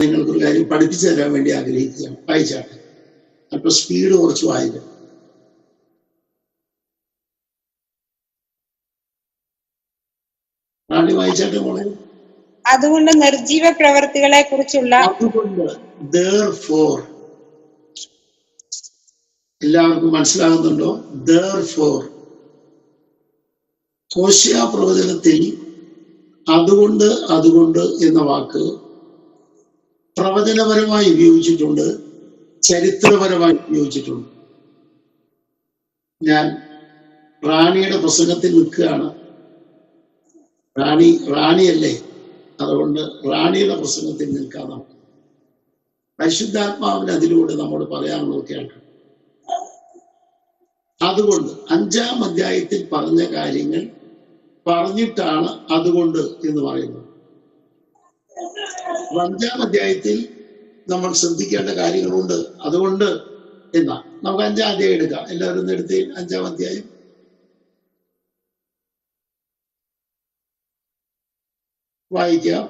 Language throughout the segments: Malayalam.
നിങ്ങൾക്കൊരു കാര്യം പഠിപ്പിച്ചു തരാൻ വേണ്ടി ആഗ്രഹിക്കുകയാണ്. വായിച്ചാട്ടെ, അല്പം സ്പീഡ് കുറച്ച് വായിക്കണം. റാണി വായിച്ചാട്ടെ മോളെ. അതുകൊണ്ട് നിർജീവ പ്രവർത്തികളെ കുറിച്ചുള്ള അതുകൊണ്ട് therefore, എല്ലാവർക്കും മനസ്സിലാകുന്നുണ്ടോ? therefore ഹോശേയ പ്രവചനത്തിൽ അതുകൊണ്ട് അതുകൊണ്ട് എന്ന വാക്ക് പ്രവചനപരമായി ഉപയോഗിച്ചിട്ടുണ്ട്, ചരിത്രപരമായി ഉപയോഗിച്ചിട്ടുണ്ട്. ഞാൻ റാണിയുടെ പ്രസംഗത്തിൽ നിൽക്കുകയാണ്. റാണിയല്ലേ, അതുകൊണ്ട് റാണിയുടെ പ്രസംഗത്തിൽ നിൽക്കാൻ നമുക്ക് പരിശുദ്ധാത്മാവിന് അതിലൂടെ നമ്മൾ പറയാനുള്ളത് കേൾക്കണം. അതുകൊണ്ട് 5-ാം അധ്യായത്തിൽ പറഞ്ഞ കാര്യങ്ങൾ പറഞ്ഞിട്ടാണ് അതുകൊണ്ട് എന്ന് പറയുന്നത്. 5-ാം അധ്യായത്തിൽ നമ്മൾ ശ്രദ്ധിക്കേണ്ട കാര്യങ്ങളുണ്ട്. അതുകൊണ്ട് എന്നാ നമുക്ക് 5-ാം അധ്യായം എടുക്കാം. എല്ലാവരും ഒന്ന് എടുത്ത് 5-ാം അധ്യായം വായിക്കാം.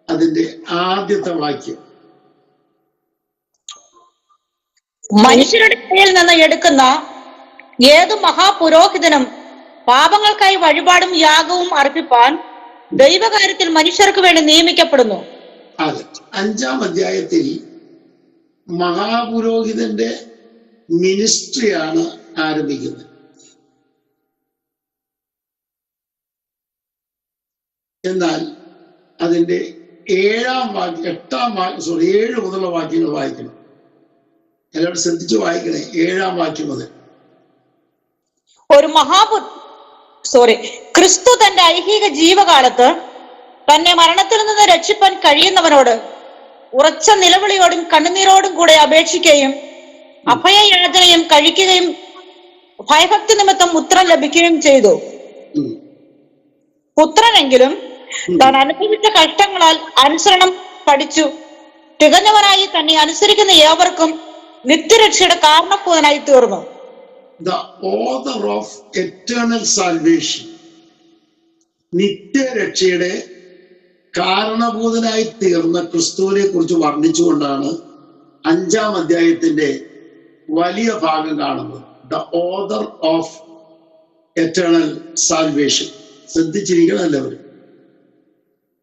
അതിന്റെ ആദ്യത്തെ വാക്യം, മനുഷ്യരുടെ ഇടയിൽ നിന്ന് എടുക്കുന്ന ഏതു മഹാപുരോഹിതനും പാപങ്ങൾക്കായി വഴിപാടും യാഗവും അർപ്പിപ്പാൻ ദൈവകാര്യത്തിൽ മനുഷ്യർക്ക് വേണ്ടി നിയമിക്കപ്പെടുന്നു. അതെ, 5-ാം അധ്യായത്തിൽ മഹാപുരോഹിതന്റെ മിനിസ്ട്രിയാണ് ആരംഭിക്കുന്നത്. എന്നാൽ അതിന്റെ 7 മുതലുള്ള വാക്യങ്ങൾ വായിക്കണം. എല്ലാവരും ശ്രദ്ധിച്ച് വായിക്കണേ. 7-ാം വാക്യം മുതൽ. ഒരു ക്രിസ്തു തന്റെ ഐഹിക ജീവകാലത്ത് തന്നെ മരണത്തിൽ നിന്ന് രക്ഷിപ്പാൻ കഴിയുന്നവനോട് ഉറച്ച നിലവിളിയോടും കണ്ണുനീരോടും കൂടെ അപേക്ഷിക്കുകയും അഭയയാചനയും കഴിക്കുകയും ഭയഭക്തി നിമിത്തം ഉത്തരം ലഭിക്കുകയും ചെയ്തു. പുത്രനെങ്കിലും താൻ അനുഭവിച്ച കഷ്ടങ്ങളാൽ അനുസരണം പഠിച്ചു തികഞ്ഞവനായി തന്നെ അനുസരിക്കുന്ന ഏവർക്കും നിത്യരക്ഷയുടെ കാരണഭൂതനായി തീർന്നു. The author of eternal salvation, നിത്യരക്ഷയുടെ കാരണഭൂതനായി തീർന്ന ക്രിസ്തുവിനെ കുറിച്ച് വർണ്ണിച്ചുകൊണ്ടാണ് 5-ാം അധ്യായത്തിന്റെ വലിയ ഭാഗം കാണുന്നത്. The author of eternal salvation. ശ്രദ്ധിച്ചിരിക്കണം എല്ലാവരും.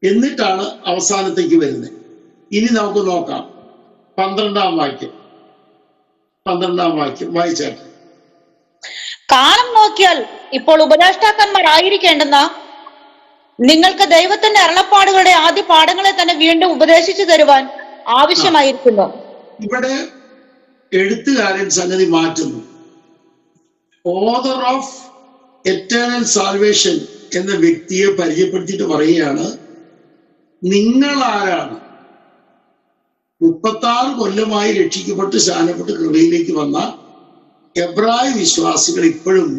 എന്നിട്ടാണ് അവസാനത്തേക്ക് വരുന്നത്. ഇനി നമുക്ക് നോക്കാം 12-ാം വാക്യം. 12-ാം വാക്യം വായിച്ചാട്ടെ. കാലം നോക്കിയാൽ ഇപ്പോൾ ഉപദേഷ്ടാക്കന്മാരായിരിക്കേണ്ടുന്ന നിങ്ങൾക്ക് ദൈവത്തിന്റെ അരുളപ്പാടുകളുടെ ആദ്യ പാഠങ്ങളെ തന്നെ വീണ്ടും ഉപദേശിച്ചു തരുവാൻ ആവശ്യമായിരിക്കുന്നു. ഇവിടെ എഴുത്തുകാരൻ സംഗതി മാറ്റുന്നു. ഓതർ ഓഫ് എറ്റേണൽ സാൽവേഷൻ എന്ന വ്യക്തിയെ പരിചയപ്പെടുത്തിയിട്ട് പറയുകയാണ്, നിങ്ങൾ ആരാണ്? 36 കൊല്ലമായി രക്ഷിക്കപ്പെട്ട് ശാനപ്പെട്ട് കൃപയിലേക്ക് വന്ന എബ്രായ വിശ്വാസികൾ ഇപ്പോഴും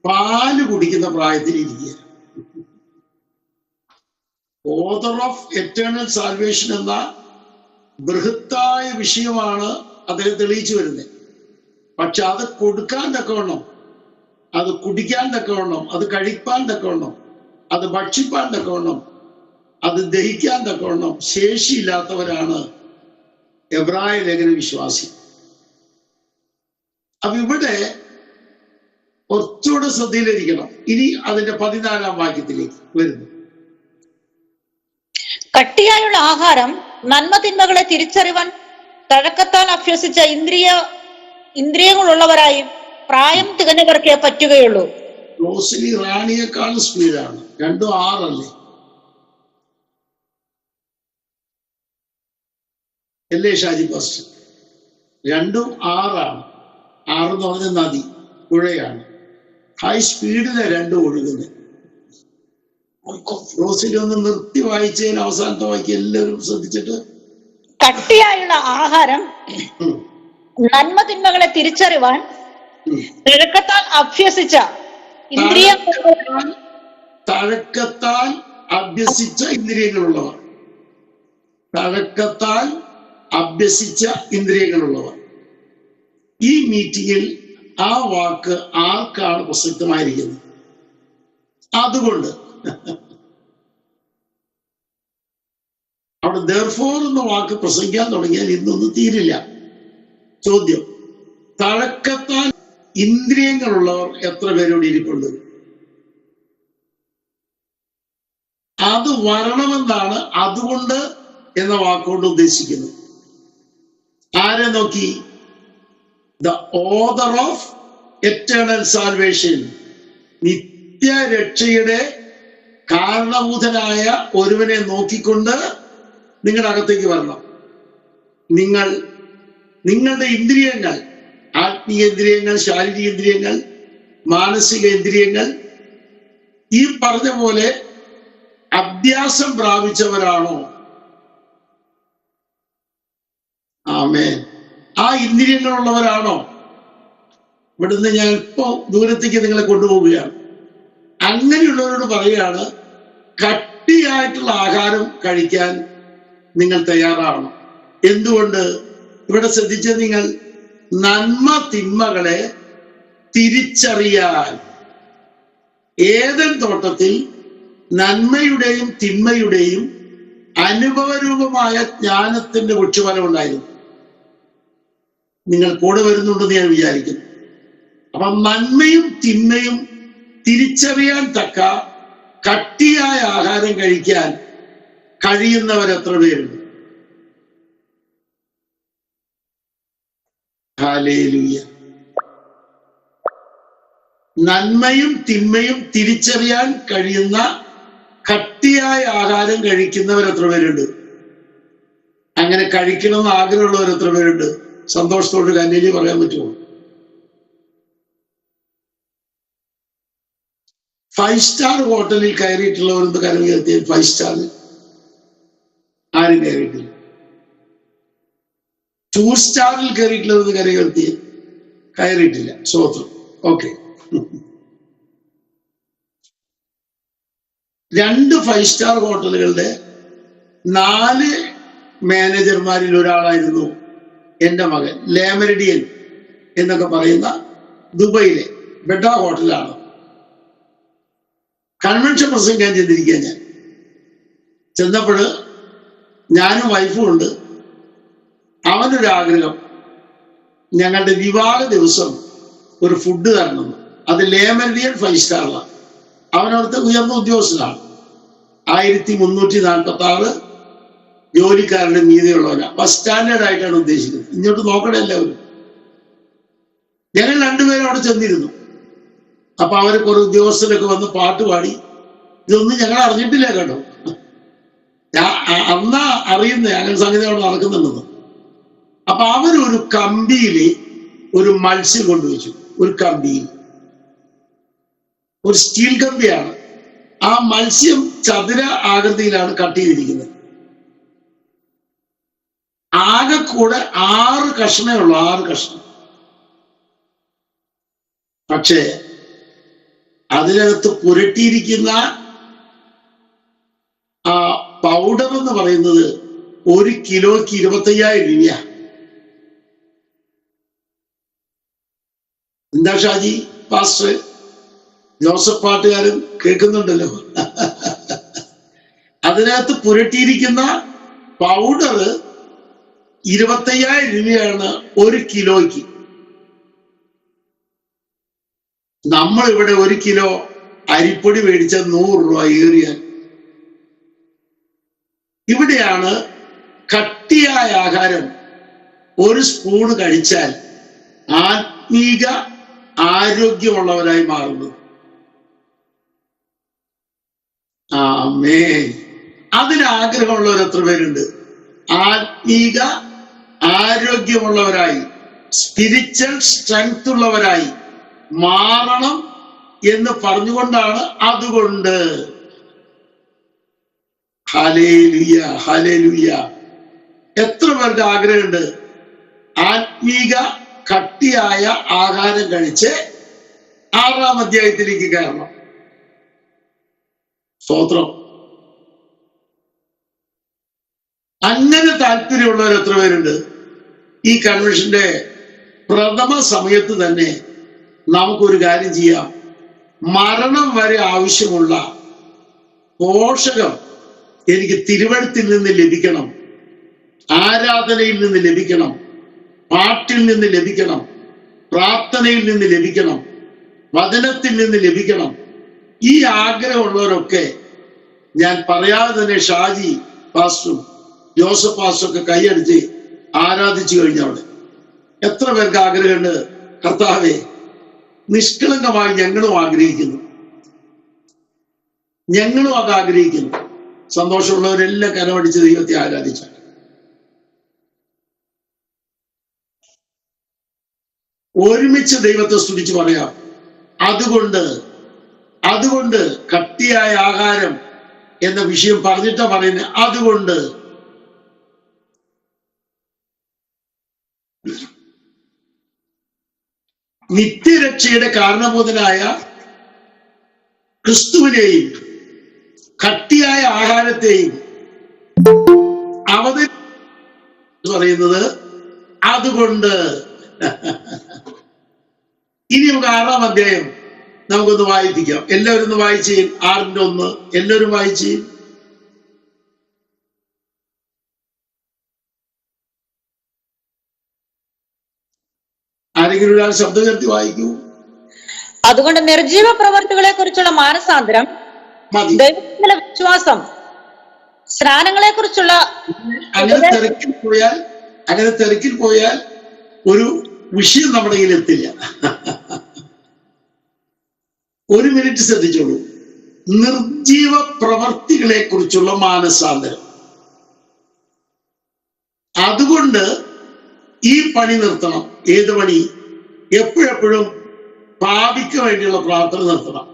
പാല് കുടിക്കുന്ന പ്രായത്തിലിരിക്കുക. ഓതർ ഓഫ് എറ്റേണൽ സാൽവേഷൻ എന്ന ബൃഹത്തായ വിഷയമാണ് അദ്ദേഹം തെളിയിച്ചു വരുന്നത്. പക്ഷെ അത് കൊടുക്കാൻ തക്കവണ്ണം, അത് കുടിക്കാൻ തക്കവണ്ണം, അത് കഴിപ്പാൻ തക്കവണ്ണം, അത് ഭക്ഷിപ്പാൻ തക്കവണ്ണം, അത് ദഹിക്കാൻ തക്കവണ്ണം ശേഷിയില്ലാത്തവരാണ് എബ്രായ ലേഖന വിശ്വാസി. അപ്പൊ ഇവിടെ കുറച്ചുകൂടെ ശ്രദ്ധയിലിരിക്കണം. ഇനി അതിന്റെ 14-ാം വാക്യത്തിലേക്ക് വരുന്നു. കട്ടിയായുള്ള ആഹാരം നന്മ തിന്മകളെ തിരിച്ചറിവാൻ തഴക്കത്താൽ അഭ്യസിച്ച ഇന്ദ്രിയങ്ങളുള്ളവരായും പ്രായം തികഞ്ഞവർക്കേ പറ്റുകയുള്ളൂ. റോസ്ലി റാണിയേക്കാൾ സ്പീഡാണ്. 2:6 അല്ലേ? അല്ലേ ഷാജി പാസ്റ്റർ? 2:6 6 എന്ന് പറഞ്ഞ നദി, പുഴയാണ്. ഹൈ സ്പീഡിലെ 2 ഒഴുകുന്നത്. റോസിലി ഒന്ന് നിർത്തി വായിച്ചതിന് അവസാനത്തെ വാക്യം എല്ലാവരും ശ്രദ്ധിച്ചിട്ട്. കട്ടിയായുള്ള ആഹാരം നന്മ തിന്മകളെ തിരിച്ചറിവാൻ തഴക്കത്താൽ അഭ്യസിച്ച തഴക്കത്താൽ അഭ്യസിച്ച ഇന്ദ്രിയങ്ങളുള്ളവർ. തഴക്കത്താൽ അഭ്യസിച്ച ഇന്ദ്രിയങ്ങളുള്ളവർ. ഈ മീറ്റിംഗിൽ ആ വാക്ക് ആർക്കാണ് പ്രസക്തമായിരിക്കുന്നത്? അതുകൊണ്ട് അവിടെ therefore എന്ന വാക്ക് പ്രസംഗിക്കാൻ തുടങ്ങിയാൽ ഇന്നൊന്നും തീരില്ല. ചോദ്യം, തഴക്കത്താൽ ഇന്ദ്രിയങ്ങളുള്ളവർ എത്ര പേരോട് ഇരിപ്പുണ്ട്? അത് വരണമെന്നാണ് അതുകൊണ്ട് എന്ന വാക്കുകൊണ്ട് ഉദ്ദേശിക്കുന്നത്. ആരെ നോക്കി? The author of eternal salvation, നിത്യരക്ഷയുടെ കാരണഭൂതനായ ഒരുവനെ നോക്കിക്കൊണ്ട് നിങ്ങളുടെ അകത്തേക്ക് വരണം. നിങ്ങളുടെ ഇന്ദ്രിയങ്ങൾ, ആത്മീയ ഇന്ദ്രിയങ്ങൾ, ശാരീരിക ഇന്ദ്രിയങ്ങൾ, മാനസിക ഇന്ദ്രിയങ്ങൾ ഈ പറഞ്ഞ പോലെ അഭ്യാസം പ്രാപിച്ചവരാണോ? ആമേൻ. ആ ഇന്ദ്രിയങ്ങളുള്ളവരാണോ? ഇവിടുന്ന് ഞാൻ ഇപ്പോ ദൂരത്തേക്ക് നിങ്ങളെ കൊണ്ടുപോവുകയാണ്. അങ്ങനെയുള്ളവരോട് പറയുകയാണ്, കട്ടിയായിട്ടുള്ള ആഹാരം കഴിക്കാൻ നിങ്ങൾ തയ്യാറാവണം. എന്തുകൊണ്ട്? ഇവിടെ ശ്രദ്ധിച്ച നിങ്ങൾ, നന്മ തിന്മകളെ തിരിച്ചറിയാൻ ഏദൻ തോട്ടത്തിൽ നന്മയുടെയും തിന്മയുടെയും അനുഭവരൂപമായ ജ്ഞാനത്തിന്റെ വൃക്ഷഫലം ഉണ്ടായിരുന്നു. നിങ്ങൾ കൂടെ വരുന്നുണ്ടെന്ന് ഞാൻ വിചാരിക്കുന്നു. അപ്പൊ നന്മയും തിന്മയും തിരിച്ചറിയാൻ തക്ക കട്ടിയായ ആഹാരം കഴിക്കാൻ കഴിയുന്നവർ എത്ര പേരുണ്ട്? ഹല്ലേലൂയ. നന്മയും തിന്മയും തിരിച്ചറിയാൻ കഴിയുന്ന കട്ടിയായ ആഹാരം കഴിക്കുന്നവർ എത്ര പേരുണ്ട്? അങ്ങനെ കഴിക്കണമെന്ന് ആഗ്രഹമുള്ളവർ എത്ര പേരുണ്ട്? സന്തോഷത്തോട് കന്യജി പറയാൻ പറ്റുമോ? 5 സ്റ്റാർ ഹോട്ടലിൽ കയറിയിട്ടുള്ളവരെന്ത് കരം ഉയർത്തിയ? 5 സ്റ്റാറിൽ ആരും കയറിയിട്ടില്ല. 2 സ്റ്റാറിൽ കയറിയിട്ടുള്ളവരെന്ന് കരം ഉയർത്തിയ? കയറിയിട്ടില്ല. സ്വത്രം. ഓക്കെ. 2 5 സ്റ്റാർ ഹോട്ടലുകളുടെ 4 മാനേജർമാരിൽ ഒരാളായിരുന്നു എൻ്റെ മകൻ. ലേമരിഡിയൻ എന്നൊക്കെ പറയുന്ന ദുബൈയിലെ ബെഡ ഹോട്ടലാണ്. കൺവെൻഷൻ പ്രസംഗിക്കാൻ ചെന്നിരിക്കുക. ഞാൻ ചെന്നപ്പോൾ ഞാനും വൈഫും ഉണ്ട്. അവനൊരാഗ്രഹം, ഞങ്ങളുടെ വിവാഹ ദിവസം ഒരു ഫുഡ് തരണം. അത് ലേമരിഡിയൻ 5 സ്റ്റാറിലാണ്. അവനവിടുത്തെ ഉയർന്ന ഉദ്യോഗസ്ഥനാണ്. 1346 ജോലിക്കാരുടെ മീതെയുള്ളവനാണ്. ബസ് സ്റ്റാൻഡേർഡ് ആയിട്ടാണ് ഉദ്ദേശിക്കുന്നത്. ഇങ്ങോട്ട് നോക്കണേ എല്ലാവരും. ഞങ്ങൾ 2 പേരും അവിടെ ചെന്നിരുന്നു. അപ്പൊ അവര് കുറെ ഉദ്യോഗസ്ഥരൊക്കെ വന്ന് പാട്ട് പാടി. ഇതൊന്നും ഞങ്ങൾ അറിഞ്ഞിട്ടില്ല കേട്ടോ. അന്നാ അറിയുന്നേ അങ്ങനെ സംഗതി അവിടെ നടക്കുന്നുണ്ടെന്ന്. അപ്പൊ അവരൊരു കമ്പിയില് ഒരു മത്സ്യം കൊണ്ടുവച്ചു. ഒരു കമ്പിയിൽ, ഒരു സ്റ്റീൽ കമ്പിയാണ്. ആ മത്സ്യം ചതുര ആകൃതിയിലാണ് കട്ട് ചെയ്തിരിക്കുന്നത്. ആകെ കൂടെ 6 കഷ്ണേ ഉള്ളൂ. 6 കഷ്ണം. പക്ഷേ അതിനകത്ത് പുരട്ടിയിരിക്കുന്ന ആ പൗഡർ എന്ന് പറയുന്നത് 1 കിലോയ്ക്ക് 25,000 രൂപ. എന്താ ഷാജി പാസ്റ്റർ, ജോസഫ് പാട്ടുകാരൻ കേൾക്കുന്നുണ്ടല്ലോ. അതിനകത്ത് പുരട്ടിയിരിക്കുന്ന പൗഡർ 25,000 രൂപയാണ് 1 കിലോയ്ക്ക്. നമ്മൾ ഇവിടെ 1 കിലോ അരിപ്പൊടി മേടിച്ച 100 രൂപ ഏറിയാൽ. ഇവിടെയാണ് കട്ടിയായ ആഹാരം 1 സ്പൂൺ കഴിച്ചാൽ ആത്മീക ആരോഗ്യമുള്ളവരായി മാറുന്നത്. ആമേൻ. അതിനാഗ്രഹമുള്ളവർ എത്ര പേരുണ്ട്? ആത്മീക ആരോഗ്യമുള്ളവരായി, സ്പിരിച്വൽ സ്ട്രെങ്ത് ഉള്ളവരായി മാറണം എന്ന് പറഞ്ഞുകൊണ്ടാണ്. അതുകൊണ്ട് ഹല്ലേലൂയ, ഹല്ലേലൂയ. എത്ര പേർക്ക് ആഗ്രഹമുണ്ട് ആത്മീക കട്ടിയായ ആഹാരം കഴിച്ച് 6-ാം അധ്യായത്തിലേക്ക് കയറണം? സ്തോത്രം. അങ്ങനെ താല്പര്യമുള്ളവർ എത്ര പേരുണ്ട്? ഈ കൺവെൻഷന്റെ പ്രഥമ സമയത്ത് തന്നെ നമുക്കൊരു കാര്യം ചെയ്യാം. മരണം വരെ ആവശ്യമുള്ള പോഷകം എനിക്ക് തിരുവഴുത്തിൽ നിന്ന് ലഭിക്കണം, ആരാധനയിൽ നിന്ന് ലഭിക്കണം, പാട്ടിൽ നിന്ന് ലഭിക്കണം, പ്രാർത്ഥനയിൽ നിന്ന് ലഭിക്കണം, വചനത്തിൽ നിന്ന് ലഭിക്കണം. ഈ ആഗ്രഹമുള്ളവരൊക്കെ ഞാൻ പറയാതെ തന്നെ ഷാജി പാസ്റ്ററും ജോസഫ് പാസ്റ്ററും ഒക്കെ കൈയടിച്ച് ആരാധിച്ചു കഴിഞ്ഞവിടെ. എത്ര പേർക്ക് ആഗ്രഹമുണ്ട്? കർത്താവേ, നിഷ്കളങ്കമായി ഞങ്ങളും ആഗ്രഹിക്കുന്നു, ഞങ്ങളും അത് ആഗ്രഹിക്കുന്നു. സന്തോഷമുള്ളവരെല്ലാം കരമടിച്ച് ദൈവത്തെ ആരാധിച്ച. ഒരുമിച്ച് ദൈവത്തെ സ്തുതിച്ച് പറയാം. അതുകൊണ്ട് കട്ടിയായ ആഹാരം എന്ന വിഷയം പറഞ്ഞിട്ടാ പറയുന്നത്. അതുകൊണ്ട് നിത്യരക്ഷയുടെ കാരണഭൂതനായ ക്രിസ്തുവിനെയും കട്ടിയായ ആഹാരത്തെയും പറയുന്നത് അതുകൊണ്ട്. ഇനി നമുക്ക് 6-ാം അധ്യായം നമുക്കൊന്ന് വായിപ്പിക്കാം. എല്ലാവരും ഒന്ന് വായിച്ച് 6:1 എല്ലാവരും വായിച്ച്. ആരെങ്കിലും ഒരാൾ ശബ്ദം ഉയർത്തി വായിക്കൂ. അതുകൊണ്ട് നിർജീവ പ്രവർത്തികളെ കുറിച്ചുള്ള മാനസാന്തരം, ദൈവത്തിലെ വിശ്വാസം, സ്നാനങ്ങളെ കുറിച്ചുള്ള അങ്ങനെ തിരക്കിൽ പോയാൽ ഒരു വിഷയം നമ്മുടെ കയ്യിൽ എത്തില്ല. ഒരു മിനിറ്റ് ശ്രദ്ധിച്ചോളൂ. നിർജീവ പ്രവർത്തികളെ കുറിച്ചുള്ള മാനസാന്തരം. അതുകൊണ്ട് ഈ പണി നിർത്തണം. ഏത് പണി? എപ്പോഴെപ്പോഴും പാപിക്ക് വേണ്ടിയുള്ള പ്രാർത്ഥന നിർത്തണം.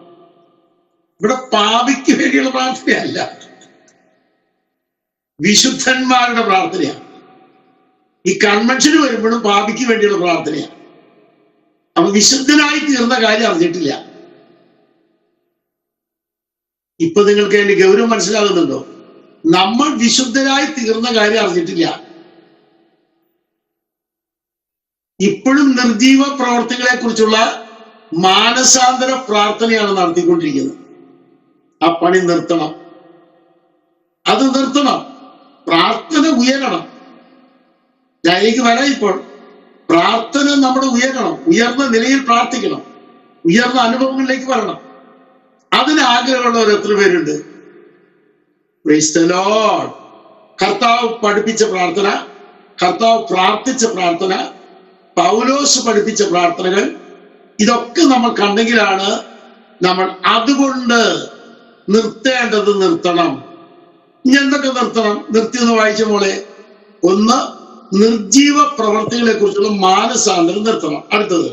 ഇവിടെ പാപിക്ക് വേണ്ടിയുള്ള പ്രാർത്ഥനയല്ല, വിശുദ്ധന്മാരുടെ പ്രാർത്ഥനയാണ്. ഈ കൺവെൻഷന് വരുമ്പോഴും പാപിക്ക് വേണ്ടിയുള്ള പ്രാർത്ഥനയാണ്. അപ്പൊ വിശുദ്ധനായി തീർന്ന കാര്യം അറിഞ്ഞിട്ടില്ല. ഇപ്പൊ നിങ്ങൾക്ക് അതിന്റെ ഗൗരവം മനസ്സിലാകുന്നുണ്ടോ? നമ്മൾ വിശുദ്ധരായി തീർന്ന കാര്യം അറിഞ്ഞിട്ടില്ല. ഇപ്പോഴും നിർജീവ പ്രവർത്തികളെ കുറിച്ചുള്ള മാനസാന്തര പ്രാർത്ഥനയാണ് നടത്തിക്കൊണ്ടിരിക്കുന്നത്. ആ പണി നിർത്തണം, അത് നിർത്തണം. പ്രാർത്ഥന ഉയരണം. ഞാനേക്ക് വരാം. ഇപ്പോൾ പ്രാർത്ഥന നമ്മൾ ഉയരണം, ഉയർന്ന നിലയിൽ പ്രാർത്ഥിക്കണം, ഉയർന്ന അനുഭവങ്ങളിലേക്ക് വരണം. അതിന് ആഗ്രഹമുള്ളവർ എത്ര പേരുണ്ട്? Praise the Lord. കർത്താവ് പഠിപ്പിച്ച പ്രാർത്ഥന, കർത്താവ് പ്രാർത്ഥിച്ച പ്രാർത്ഥന, പൗലോസ് പഠിപ്പിച്ച പ്രാർത്ഥനകൾ, ഇതൊക്കെ നമ്മൾ കണ്ടെങ്കിലാണ് നമ്മൾ അതുകൊണ്ട് നിർത്തേണ്ടത് നിർത്തണം. ഇനി എന്തൊക്കെ നിർത്തണം? നിർത്തിയെന്ന് വായിച്ച മോളെ. 1, നിർജീവ പ്രവർത്തികളെ കുറിച്ചുള്ള മാനസാന്തരം നിർത്തണം. അടുത്തത്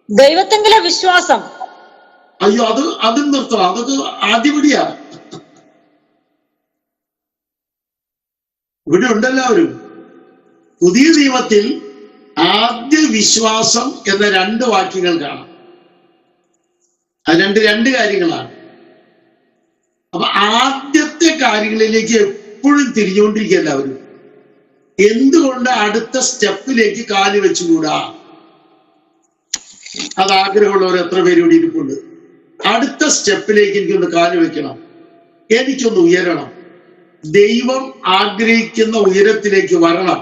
ദൈവത്തെങ്കിലെ വിശ്വാസം. അയ്യോ, അതും നിർത്തണം. അതൊക്കെ ആദ്യപടിയാണ്. ഇവിടെ ഉണ്ടെല്ലാവരും. പുതിയ നിയമത്തിൽ ആദ്യ വിശ്വാസം എന്ന 2 വാക്യങ്ങൾ കാണാം. അത് രണ്ട് കാര്യങ്ങളാണ്. അപ്പൊ ആദ്യത്തെ കാര്യങ്ങളിലേക്ക് എപ്പോഴും തിരിഞ്ഞുകൊണ്ടിരിക്കുക എല്ലാവരും. എന്തുകൊണ്ട് അടുത്ത സ്റ്റെപ്പിലേക്ക് കാല് വെച്ചുകൂടാ? അത് ആഗ്രഹമുള്ളവർ എത്ര പേര് ഇവിടെ ഇരിപ്പുണ്ട്? അടുത്ത സ്റ്റെപ്പിലേക്ക് എനിക്കൊന്ന് കാല് വെക്കണം, എനിക്കൊന്ന് ഉയരണം, ദൈവം ആഗ്രഹിക്കുന്ന ഉയരത്തിലേക്ക് വരണം.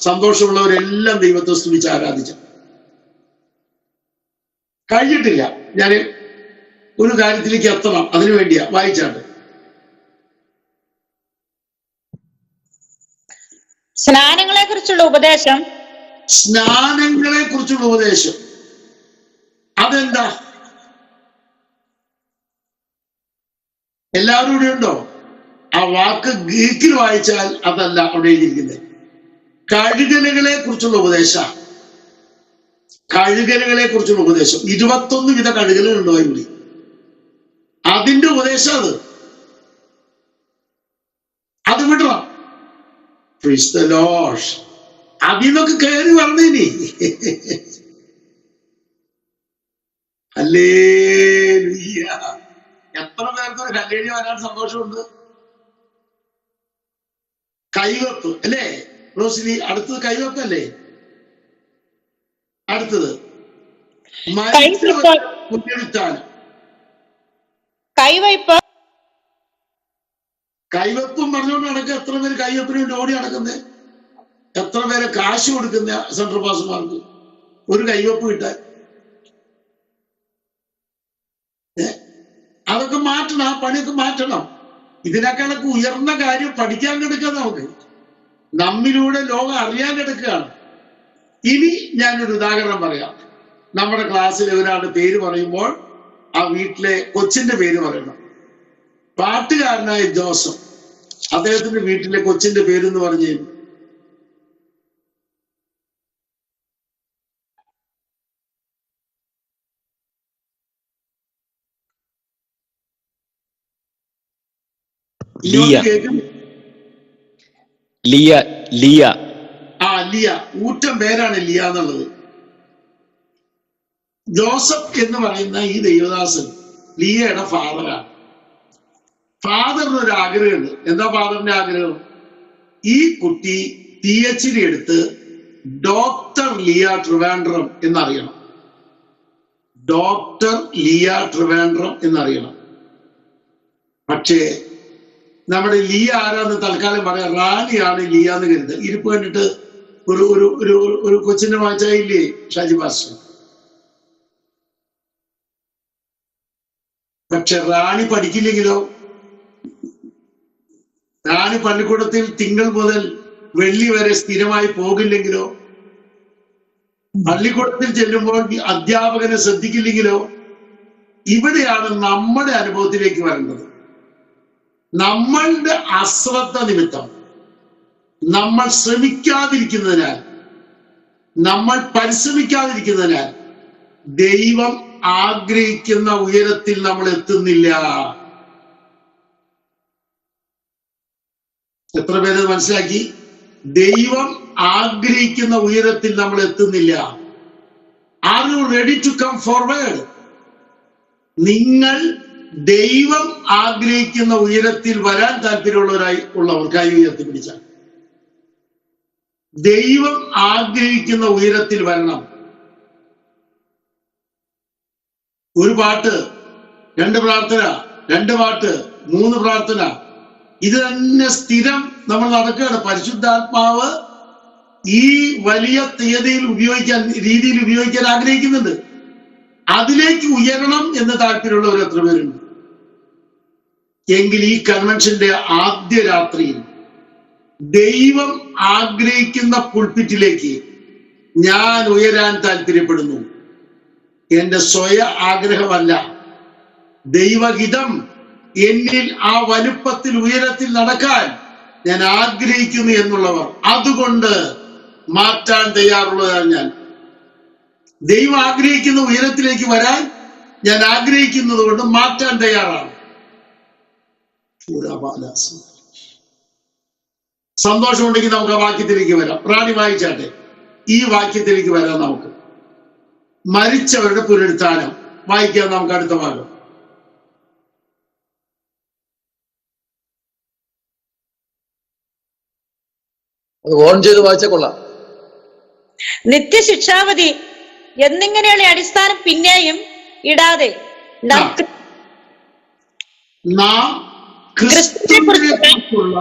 സന്തോഷമുള്ളവരെല്ലാം ദൈവത്തെ സ്തുതിച്ച് ആരാധിച്ചു. കഴിഞ്ഞിട്ടില്ല. ഞാൻ ഒരു കാര്യത്തിലേക്ക് എത്തണം, അതിനു വേണ്ടിയാ വായിച്ചാണ്ട്. സ്നാനങ്ങളെ കുറിച്ചുള്ള ഉപദേശം. സ്നാനങ്ങളെ കുറിച്ചുള്ള ഉപദേശം അതെന്താ? എല്ലാവരും ഇവിടെ ഉണ്ടോ? ആ വാക്ക് ഗ്രീക്കിൽ വായിച്ചാൽ അതല്ല അവിടെ എഴുതിയിരിക്കുന്നത്. കഴുകലുകളെ കുറിച്ചുള്ള ഉപദേശ. കഴുകലുകളെ കുറിച്ചുള്ള ഉപദേശം. 21 വിധ കഴുകലുകളുണ്ടോ ഇവിടെ? അതിന്റെ ഉപദേശം അത് വിടണം. Praise the Lord. അതിനൊക്കെ കയറി വരണേനി. ഹല്ലേലൂയ. എത്ര പേർക്ക് ഹല്ലേലൂയ വരാൻ സന്തോഷമുണ്ട്? കൈവെപ്പ് അല്ലേ റോസിലി? അടുത്തത് കൈവെപ്പല്ലേ? അടുത്തത് പുനരുത്ഥാനം. കൈവയ്പ്. കൈവെപ്പും പറഞ്ഞുകൊണ്ട് നടക്കുക. എത്ര പേര് കൈവെപ്പിന് വേണ്ടി ഓടി നടക്കുന്നത്? എത്ര പേര് കാശ് കൊടുക്കുന്ന സെൻട്രൽ പാസ്മാർക്ക് ഒരു കൈവെപ്പ് കിട്ടാൻ? അതൊക്കെ മാറ്റണം, ആ പണിയൊക്കെ മാറ്റണം. ഇതിനേക്കാളൊക്കെ ഉയർന്ന കാര്യം പഠിക്കാൻ കിടക്കുക. നമുക്ക് നമ്മിലൂടെ ലോകം അറിയാൻ കിടക്കുകയാണ്. ഇനി ഞാനൊരു ഉദാഹരണം പറയാം. നമ്മുടെ ക്ലാസ്സിൽ ഒരാളുടെ പേര് പറയുമ്പോൾ ആ വീട്ടിലെ കൊച്ചിന്റെ പേര് പറയണം. പാട്ടുകാരനായ ജോസഫ്, അദ്ദേഹത്തിന്റെ വീട്ടിലെ കൊച്ചിന്റെ പേരെന്ന് പറഞ്ഞു കഴിഞ്ഞു. ലിയ. ലിയ. ആ, ലിയ. ഊറ്റം പേരാണ് ലിയ എന്നുള്ളത്. ജോസഫ് എന്ന് പറയുന്ന ഈ ദൈവദാസൻ ലിയയുടെ ഫാദറാണ്. ഫാദറിന് ഒരു ആഗ്രഹമുണ്ട്. എന്താ ഫാദറിന്റെ ആഗ്രഹം? ഈ കുട്ടി PhD എടുത്ത് ഡോക്ടർ ലിയ ട്രിവാൻഡ്രം എന്നറിയണം. ഡോക്ടർ ലിയ ട്രിവാൻഡ്രം എന്നറിയണം. പക്ഷേ നമ്മുടെ ലിയ ആരാന്ന് തൽക്കാലം പറയാം. റാണിയാണ് ലിയ എന്ന് കരുതുക. ഇരിപ്പ് കണ്ടിട്ട് ഒരു ഒരു ഒരു ഒരു കൊച്ചിന്റെ വായിച്ചായില്ലേ ഷാജി പാസ്റ്റർ? പക്ഷെ റാണി പഠിക്കില്ലെങ്കിലോ? റാണി പള്ളിക്കൂടത്തിൽ തിങ്കൾ മുതൽ വെള്ളി വരെ സ്ഥിരമായി പോകില്ലെങ്കിലോ? പള്ളിക്കൂടത്തിൽ ചെല്ലുമ്പോൾ അധ്യാപകനെ ശ്രദ്ധിക്കില്ലെങ്കിലോ? ഇവിടെയാണ് നമ്മുടെ അനുഭവത്തിലേക്ക് വരേണ്ടത്. നമ്മളുടെ അശ്രദ്ധ നിമിത്തം, നമ്മൾ ശ്രമിക്കാതിരിക്കുന്നതിനാൽ, നമ്മൾ പരിശ്രമിക്കാതിരിക്കുന്നതിനാൽ ദൈവം ആഗ്രഹിക്കുന്ന ഉയരത്തിൽ നമ്മൾ എത്തുന്നില്ല. എത്ര പേര് മനസ്സിലാക്കി? ദൈവം ആഗ്രഹിക്കുന്ന ഉയരത്തിൽ നമ്മൾ എത്തുന്നില്ല. Are you ready to come forward? നിങ്ങൾ ദൈവം ആഗ്രഹിക്കുന്ന ഉയരത്തിൽ വരാൻ താല്പര്യമുള്ളവർക്കായി ഉയർത്തിപ്പിടിച്ചാൽ, ദൈവം ആഗ്രഹിക്കുന്ന ഉയരത്തിൽ വരണം. ഒരു പാട്ട്, 2 പ്രാർത്ഥന, 2 പാട്ട്, 3 പ്രാർത്ഥന, ഇത് തന്നെ സ്ഥിരം നമ്മൾ നടക്കുകയാണ്. പരിശുദ്ധാത്മാവ് ഈ വലിയ രീതിയിൽ ഉപയോഗിക്കാൻ ആഗ്രഹിക്കുന്നുണ്ട്. അതിലേക്ക് ഉയരണം എന്ന് താല്പര്യമുള്ളവർ എത്ര പേരുണ്ട്? എങ്കിൽ ഈ കൺവെൻഷന്റെ ആദ്യ രാത്രിയിൽ ദൈവം ആഗ്രഹിക്കുന്ന പുൾപിറ്റിലേക്ക് ഞാൻ ഉയരാൻ താല്പര്യപ്പെടുന്നു. എന്റെ സ്വയ ആഗ്രഹമല്ല, ദൈവഹിതം എന്നിൽ ആ വലുപ്പത്തിൽ ഉയരത്തിൽ നടക്കാൻ ഞാൻ ആഗ്രഹിക്കുന്നു എന്നുള്ളവർ, അതുകൊണ്ട് മാറ്റാൻ തയ്യാറുള്ളതാണ് ഞാൻ. ദൈവം ആഗ്രഹിക്കുന്ന ഉയരത്തിലേക്ക് വരാൻ ഞാൻ ആഗ്രഹിക്കുന്നത് കൊണ്ട് മാറ്റാൻ തയ്യാറാണ്. സന്തോഷമുണ്ടെങ്കിൽ നമുക്ക് ആ വാക്യത്തിലേക്ക് വരാം. റാണി വായിച്ചാട്ടെ. ഈ വാക്യത്തിലേക്ക് വരാം. നമുക്ക് മരിച്ചവരുടെ പുനരുത്ഥാനം വായിക്കാം. നമുക്ക് അടുത്ത ഭാഗം. ഓൺ ചെയ്ത് വായിച്ചാൽ കൊള്ളാം. നിത്യശിക്ഷാവധി എന്നിങ്ങനെയുള്ള അടിസ്ഥാനം പിന്നെയും ഇടാതെ നാം ക്രിസ്തുവിനെക്കുറിച്ചുള്ള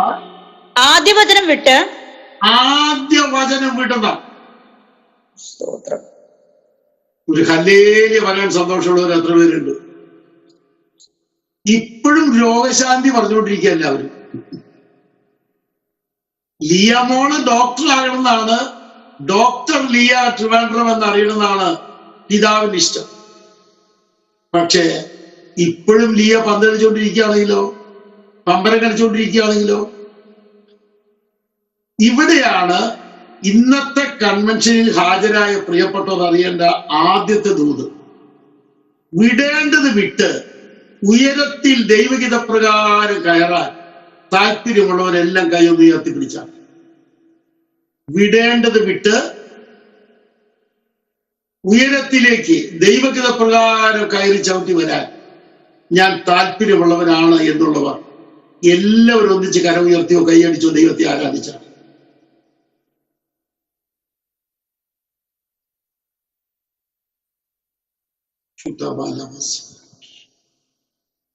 ആദ്യവചനം വിട്ട് വിടണം. സ്തോത്രം. ഒരു ഹല്ലേലൂയ പറയാൻ സന്തോഷമുള്ളവർ എത്ര പേരുണ്ട്? ഇപ്പോഴും രോഗശാന്തി പറഞ്ഞുകൊണ്ടിരിക്കുക എല്ലാവരും. ലിയമോള് ഡോക്ടർ ആകണമെന്നാണ്, ഡോക്ടർ ലിയ ട്രിവാൻഡ്രം എന്നറിയണമെന്നാണ് പിതാവിന്റെ ഇഷ്ടം. പക്ഷേ ഇപ്പോഴും ലിയ പന്തടിച്ചുകൊണ്ടിരിക്കുകയാണെങ്കിലോ, പമ്പരം കളിച്ചുകൊണ്ടിരിക്കുകയാണെങ്കിലോ? ഇവിടെയാണ് ഇന്നത്തെ കൺവെൻഷനിൽ ഹാജരായ പ്രിയപ്പെട്ടവർ അറിയേണ്ട ആദ്യത്തെ ദൂത്. വിടേണ്ടത് വിട്ട് ഉയരത്തിൽ ദൈവഗീത പ്രകാരം കയറാൻ താല്പര്യമുള്ളവരെല്ലാം കൈയൊന്ന് ഉയർത്തിപ്പിടിച്ചാൽ. വിടേണ്ടത് വിട്ട് ഉയരത്തിലേക്ക് ദൈവഗീത പ്രകാരം കയറി ചവിട്ടി വരാൻ ഞാൻ താല്പര്യമുള്ളവനാണ് എന്നുള്ളവർ എല്ലാവരും ഒന്നിച്ച് കര ഉയർത്തിയോ കൈയടിച്ചോ ദൈവത്തെ ആരാധിച്ചാൽ.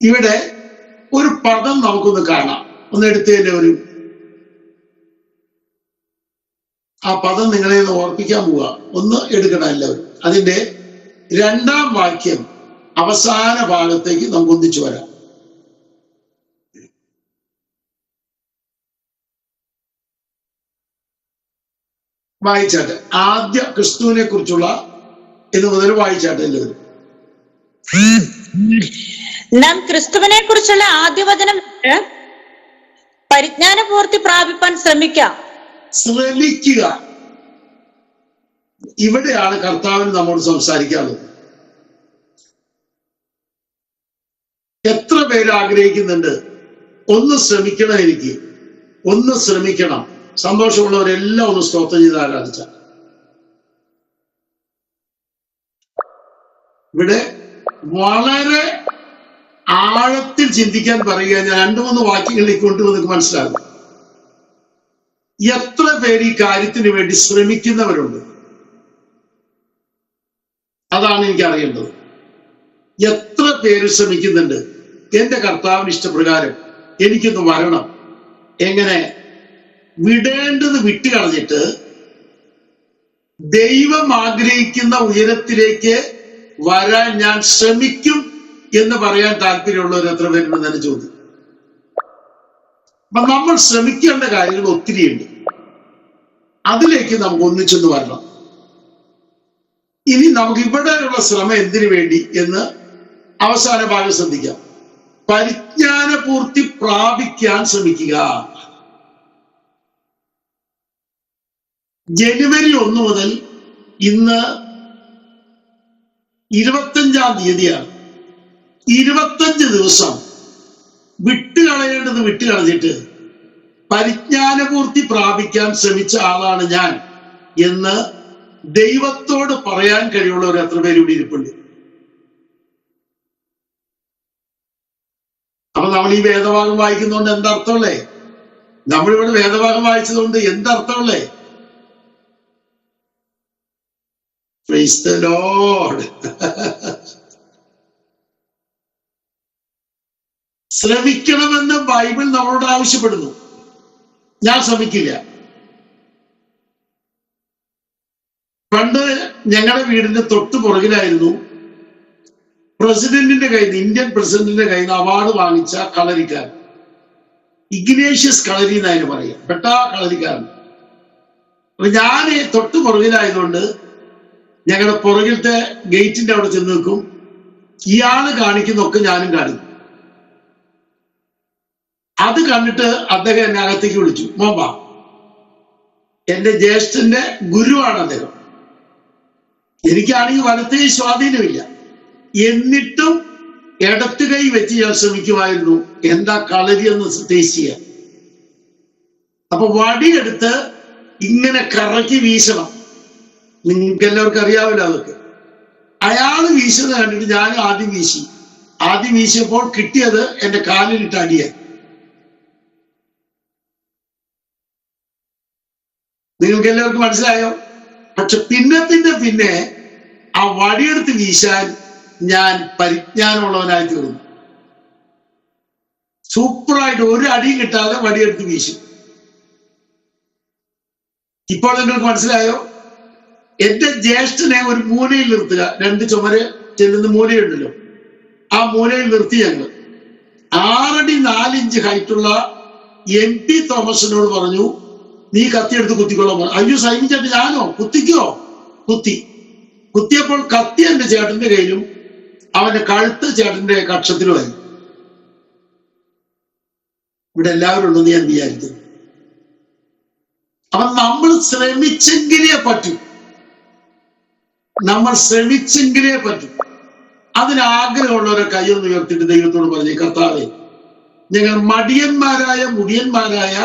ഇവിടെ ഒരു പദം നമുക്കൊന്ന് കാണാം. ഒന്ന് എടുത്തതിന്റെ ഒരു ആ പദം നിങ്ങളെ ഒന്ന് ഓർപ്പിക്കാൻ പോവുക. ഒന്ന് എടുക്കണം എല്ലാവരും. അതിന്റെ 2ാം വാക്യം അവസാന ഭാഗത്തേക്ക് നമുക്ക് ഒന്നിച്ചു വരാം. വായിച്ചാട്ടെ. ആദ്യ ക്രിസ്തുവിനെ കുറിച്ചുള്ള ഇത് മുതൽ വായിച്ചാട്ടെ എല്ലാവരും. നാം ക്രിസ്തുവിനെ കുറിച്ചുള്ള ആദ്യവചനം പരിജ്ഞാനപൂർത്തി പ്രാപിപ്പാൻ ശ്രമിക്കുക. ഇവിടെയാണ് കർത്താവിന് നമ്മോട് സംസാരിക്കാനുള്ളത്. എത്ര പേര് ആഗ്രഹിക്കുന്നുണ്ട് ഒന്ന് ശ്രമിക്കണം, എനിക്ക് ഒന്ന് ശ്രമിക്കണം. സന്തോഷമുള്ളവരെല്ലാം ഒന്ന് സ്തോത്രം ചെയ്ത് ആരാധിച്ച. ഇവിടെ വളരെ ആഴത്തിൽ ചിന്തിക്കാൻ പറയുക. ഞാൻ 2-3 വാക്യങ്ങളിലേക്ക് കൊണ്ടുവന്ന് മനസ്സിലാകും. എത്ര പേര് ഈ കാര്യത്തിന് വേണ്ടി ശ്രമിക്കുന്നവരുണ്ട്? അതാണ് എനിക്ക് അറിയേണ്ടത്. എത്ര പേര് ശ്രമിക്കുന്നുണ്ട് എന്റെ കർത്താവിന് ഇഷ്ടപ്രകാരം എനിക്കൊന്ന് വരണം? എങ്ങനെ? വിടേണ്ടത് വിട്ടുകളഞ്ഞിട്ട് ദൈവം ആഗ്രഹിക്കുന്ന ഉയരത്തിലേക്ക് വരാൻ ഞാൻ ശ്രമിക്കും എന്ന് പറയാൻ താല്പര്യമുള്ളവർ എത്ര പേരുണ്ടെന്ന് തന്നെ ചോദ്യം. അപ്പൊ നമ്മൾ ശ്രമിക്കേണ്ട കാര്യങ്ങൾ ഒത്തിരിയുണ്ട്. അതിലേക്ക് നമുക്ക് ഒന്നിച്ചൊന്ന് വരണം. ഇനി നമുക്ക് ഇവിടെയുള്ള ശ്രമം എന്തിനു വേണ്ടി എന്ന് അവസാന ഭാഗം ശ്രദ്ധിക്കാം. പരിജ്ഞാനപൂർത്തി പ്രാപിക്കാൻ ശ്രമിക്കുക. ജനുവരി 1 മുതൽ ഇന്ന് 25-ാം തീയതിയാണ്. 25 ദിവസം വിട്ടുകളയേണ്ടത് വിട്ടുകളഞ്ഞിട്ട് പരിജ്ഞാനപൂർത്തി പ്രാപിക്കാൻ ശ്രമിച്ച ആളാണ് ഞാൻ എന്ന് ദൈവത്തോട് പറയാൻ കഴിയുള്ളവർ എത്ര പേര് ഇവിടെ ഇരിപ്പുണ്ട്? അപ്പൊ നമ്മൾ ഈ വേദഭാഗം വായിക്കുന്നതുകൊണ്ട് എന്തർത്ഥമുള്ളേ? നമ്മളിവിടെ വേദഭാഗം വായിച്ചതുകൊണ്ട് എന്തർത്ഥമുള്ളേ? Praise the Lord. ശ്രമിക്കണമെന്ന് ബൈബിൾ നമ്മളോട് ആവശ്യപ്പെടുന്നു. ഞാൻ ശ്രമിക്കില്ല. പണ്ട് ഞങ്ങളുടെ വീടിന്റെ തൊട്ട് പുറകിലായിരുന്നു പ്രസിഡന്റിന്റെ കയ്യിൽ നിന്ന്, ഇന്ത്യൻ പ്രസിഡന്റിന്റെ കയ്യിൽ നിന്ന് അവാർഡ് വാങ്ങിച്ച കളരിക്കാരൻ. ഇഗ്നേഷ്യസ് കളരി എന്നതിന് പറയാം. പെട്ടാ കളരിക്കാരൻ. അപ്പൊ ഞാൻ തൊട്ട് പുറകിലായതുകൊണ്ട് ഞങ്ങളുടെ പുറകിലത്തെ ഗേറ്റിന്റെ അവിടെ ചെന്ന് നിൽക്കും. ഇയാള് കാണിക്കുന്നൊക്കെ ഞാനും കാണിക്കും. അത് കണ്ടിട്ട് അദ്ദേഹം എന്നെ അകത്തേക്ക് വിളിച്ചു. മോമ്പ, എന്റെ ജ്യേഷ്ഠന്റെ ഗുരുവാണ് അദ്ദേഹം. എനിക്കാണെങ്കിൽ വലത്തേ സ്വാധീനമില്ല. എന്നിട്ടും ഇടത്ത് കൈ വെച്ച് ഞാൻ ശ്രമിക്കുമായിരുന്നു എന്താ കളരി എന്ന് ടേസ്റ്റ് ചെയ്യാൻ. അപ്പൊ വടിയെടുത്ത് ഇങ്ങനെ കറക്കി വീശണം. നിങ്ങൾക്ക് എല്ലാവർക്കും അറിയാവില്ല അതൊക്കെ. അയാള് വീശുന്നത് കണ്ടിട്ട് ഞാൻ ആദ്യം വീശി. ആദ്യം വീശിയപ്പോൾ കിട്ടിയത് എന്റെ കാലിലിട്ട് അടിയാൻ. നിങ്ങൾക്ക് എല്ലാവർക്കും മനസ്സിലായോ? പക്ഷെ പിന്നെ ആ വടിയെടുത്ത് വീശാൻ ഞാൻ പരിജ്ഞാനമുള്ളവനായി തീർന്നു. സൂപ്പറായിട്ട് ഒരു അടിയും കിട്ടാതെ വടിയെടുത്ത് വീശും. ഇപ്പോൾ നിങ്ങൾക്ക് മനസ്സിലായോ? എന്റെ ജ്യേഷ്ഠനെ ഒരു മൂലയിൽ നിർത്തുക. 2 ചുമര് ചെല്ലുന്ന മൂലയുണ്ടല്ലോ, ആ മൂലയിൽ നിർത്തി ഞങ്ങൾ 6 അടി 4 ഇഞ്ച് ഹൈറ്റുള്ള MP തോമസിനോട് പറഞ്ഞു, നീ കത്തിയെടുത്ത് കുത്തിക്കൊള്ളാൻ. അയ്യോ സൈനിച്ചേട്ടൻ, ഞാനോ? കുത്തിക്കോ? കുത്തിയപ്പോൾ കത്തി എന്റെ ചേട്ടന്റെ കയ്യിലും അവന്റെ കഴുത്ത് ചേട്ടന്റെ കക്ഷത്തിലുമായി. ഇവിടെ എല്ലാവരും ഉണ്ടെന്ന് ഞാൻ വിചാരിക്കുന്നു. അപ്പൊ നമ്മൾ ശ്രമിച്ചെങ്കിലേ പറ്റും. അതിനാഗ്രഹമുള്ളവരെ കൈയൊന്ന് ഉയർത്തിട്ട് ദൈവത്തോട് പറഞ്ഞു, കർത്താവേ, ഞങ്ങൾ മുടിയന്മാരായ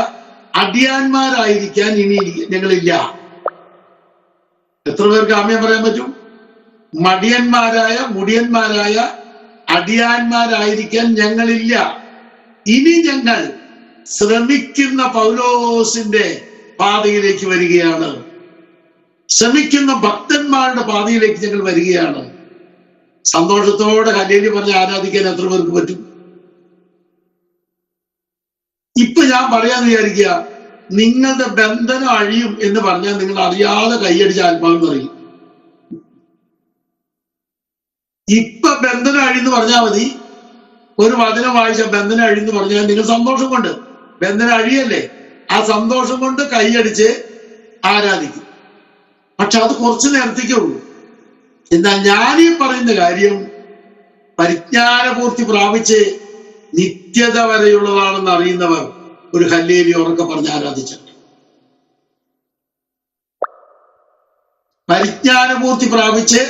അടിയാന്മാരായിരിക്കാൻ ഇനി ഞങ്ങളില്ല. എത്ര പേർക്ക് ആമേൻ പറയാൻ പറ്റും? മുടിയന്മാരായ അടിയാന്മാരായിരിക്കാൻ ഞങ്ങളില്ല. ഇനി ഞങ്ങൾ ശ്രമിക്കുന്ന പൗലോസിന്റെ പാതയിലേക്ക് വരികയാണ്. ശ്രമിക്കുന്ന ഭക്തന്മാരുടെ പാതയിലേക്ക് ഞങ്ങൾ വരികയാണ്. സന്തോഷത്തോടെ ഹല്ലേലൂയ പറഞ്ഞ് ആരാധിക്കാൻ എത്ര പേർക്ക് പറ്റും? ഇപ്പൊ ഞാൻ പറയാന്ന് വിചാരിക്കുക, നിങ്ങളുടെ ബന്ധനം അഴിയും എന്ന് പറഞ്ഞാൽ നിങ്ങൾ അറിയാതെ കൈയടിച്ച ആത്മാവെന്ന് പറയും. ഇപ്പൊ ബന്ധനം അഴിയെന്ന് പറഞ്ഞാൽ മതി. ഒരു വചനം വായിച്ച ബന്ധനം അഴിയെന്ന് പറഞ്ഞാൽ നിങ്ങൾ സന്തോഷം കൊണ്ട്, ബന്ധനം അഴിയല്ലേ, ആ സന്തോഷം കൊണ്ട് കൈയടിച്ച് ആരാധിക്കും. പക്ഷെ അത് കുറച്ചു നേരത്തേക്കേ ഉള്ളൂ. എന്നാൽ ഞാനീ പറയുന്ന കാര്യം പരിജ്ഞാനപൂർത്തി പ്രാപിച്ച് നിത്യത വരെയുള്ളതാണെന്ന് അറിയുന്നവർ ഒരു ഹല്ലേലൂയ ഉറക്കെ പറഞ്ഞ് ആരാധിച്ചു. പരിജ്ഞാനപൂർത്തി പ്രാപിച്ച്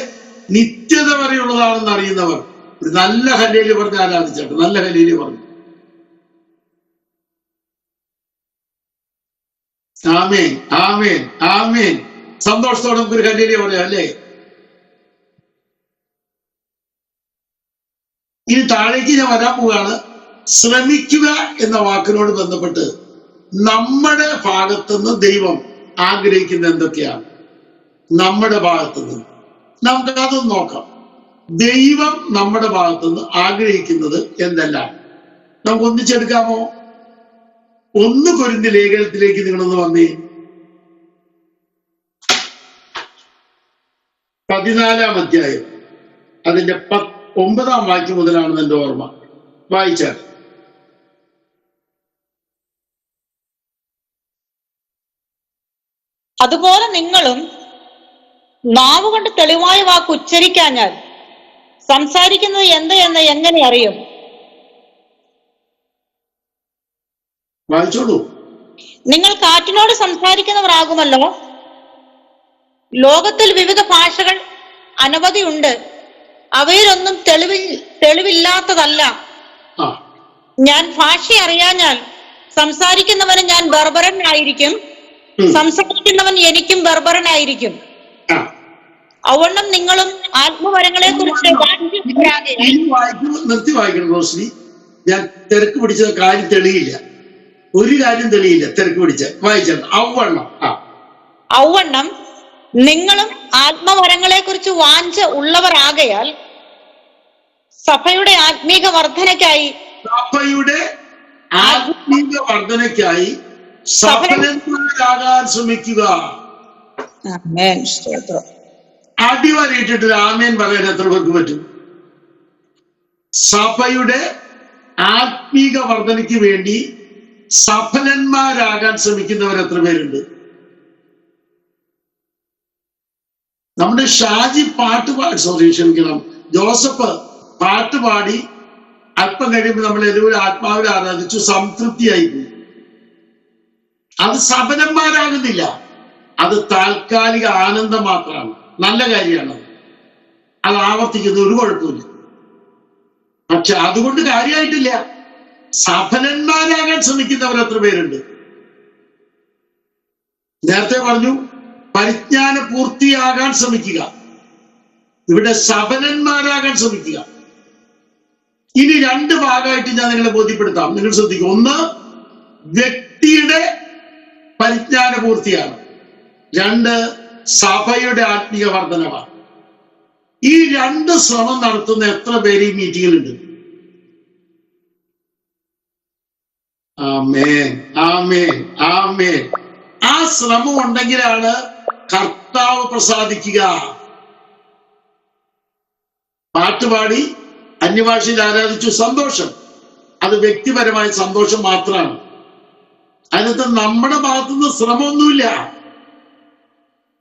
നിത്യത വരെയുള്ളതാണെന്ന് അറിയുന്നവർ ഒരു നല്ല ഹല്ലേലൂയ പറഞ്ഞ് ആരാധിച്ചിട്ട്, നല്ല ഹല്ലേലൂയ പറഞ്ഞു. ആമേൻ, ആമേൻ, ആമേൻ. സന്തോഷത്തോടെ നമുക്കൊരു ഹല്ലേലൂയ പറയാം അല്ലേ? ഇനി താഴേക്ക് ഞാൻ വരാൻ പോവുകയാണ്. ശ്രമിക്കുക എന്ന വാക്കിനോട് ബന്ധപ്പെട്ട് നമ്മുടെ ഭാഗത്തുനിന്ന് ദൈവം ആഗ്രഹിക്കുന്ന എന്തൊക്കെയാണ്? നമ്മുടെ ഭാഗത്തുനിന്ന് നമുക്ക് അതൊന്ന് നോക്കാം. ദൈവം നമ്മുടെ ഭാഗത്തുനിന്ന് ആഗ്രഹിക്കുന്നത് എന്തെല്ലാം നമുക്ക് ഒന്നിച്ചെടുക്കാമോ? 1 കൊരിന്ത്യർ ലേഖനത്തിലേക്ക് നിങ്ങളൊന്ന് വന്നേ. 14-ാം അധ്യായം അതിന്റെ 9-ാം വാക്യം മുതലാണെന്ന് എന്റെ ഓർമ്മ. വായിച്ചാൽ അതുപോലെ നിങ്ങളും നാവുകൊണ്ട് തെളിവായ വാക്ക് ഉച്ചരിക്കാഞ്ഞാൽ സംസാരിക്കുന്നത് എന്ത് എന്ന് എങ്ങനെ അറിയും? വായിച്ചോളൂ. നിങ്ങൾ കാറ്റിനോട് സംസാരിക്കുന്നവരാകുമല്ലോ. ലോകത്തിൽ വിവിധ ഭാഷകൾ അനവധിയുണ്ട്, അവയിലൊന്നും തെളിവില്ലാത്തതല്ല. ഞാൻ ഭാഷ അറിയാഞ്ഞാൽ സംസാരിക്കുന്നവന് ഞാൻ ബർബരനായിരിക്കും, സംസാരിക്കുന്നവൻ എനിക്കും ബർബരനായിരിക്കും. അവണ്ണം നിങ്ങളും ആത്മവരങ്ങളെ കുറിച്ച് നിർത്തി വായിക്കണം റോസ്ലി. ഞാൻ തിരക്ക് പിടിച്ച കാര്യം തെളിയില്ല, ഒരു കാര്യം തെളിയില്ല. തിരക്ക് പിടിച്ച വായിച്ചാൽ ഔവണ്ണം നിങ്ങളും ആത്മവരങ്ങളെ കുറിച്ച് വാഞ്ച ഉള്ളവരാകയാൽ സഭയുടെ ആത്മീക വർധനയ്ക്കായി സഫലന്മാരാകാൻ ശ്രമിക്കുക. അടിവരയിട്ടിട്ട് ആമേൻ പറയാൻ എത്ര പേർക്ക് പറ്റും? സഭയുടെ ആത്മീക വർധനയ്ക്ക് വേണ്ടി സഫലന്മാരാകാൻ ശ്രമിക്കുന്നവർ എത്ര പേരുണ്ട്? നമ്മുടെ ഷാജി ക്ഷമിക്കണം, ജോസഫ് പാട്ടുപാടി അല്പം കഴിയുമ്പോൾ നമ്മൾ എല്ലാവരും ആത്മാവിൽ ആരാധിച്ചു, സംതൃപ്തിയായി പോയി. അത് സഫലന്മാരാകുന്നില്ല, അത് താൽക്കാലിക ആനന്ദം മാത്രമാണ്. നല്ല കാര്യമാണ്, അത് ആവർത്തിക്കുന്ന ഒരു കുഴപ്പമില്ല. പക്ഷെ അതുകൊണ്ട് കാര്യമായിട്ടില്ല. സഫലന്മാരാകാൻ ശ്രമിക്കുന്നവർ എത്ര പേരുണ്ട്? നേരത്തെ പറഞ്ഞു പരിജ്ഞാന പൂർത്തിയാകാൻ ശ്രമിക്കുക, ഇവിടെ സഫലന്മാരാകാൻ ശ്രമിക്കുക. ഇനി 2 ഭാഗമായിട്ട് ഞാൻ നിങ്ങളെ ബോധ്യപ്പെടുത്താം. നിങ്ങൾ ശ്രദ്ധിക്കും. ഒന്ന് വ്യക്തിയുടെ പരിജ്ഞാന പൂർത്തിയാണ്, 2 സഭയുടെ ആത്മീയ വർധനമാണ്. ഈ 2 ശ്രമം നടത്തുന്ന എത്ര പേര് ഈ മീറ്റിങ്ങിലുണ്ട്? ആമേൻ, ആമേൻ, ആമേൻ. ആ ശ്രമം ഉണ്ടെങ്കിലാണ് കർത്താവ് പ്രസാദിക്കുക. പാട്ടുപാടി അന്യഭാഷയിൽ ആരാധിച്ചു, സന്തോഷം, അത് വ്യക്തിപരമായ സന്തോഷം മാത്രമാണ്. അതിനകത്ത് നമ്മുടെ ഭാഗത്തുനിന്ന് ശ്രമമൊന്നുമില്ല,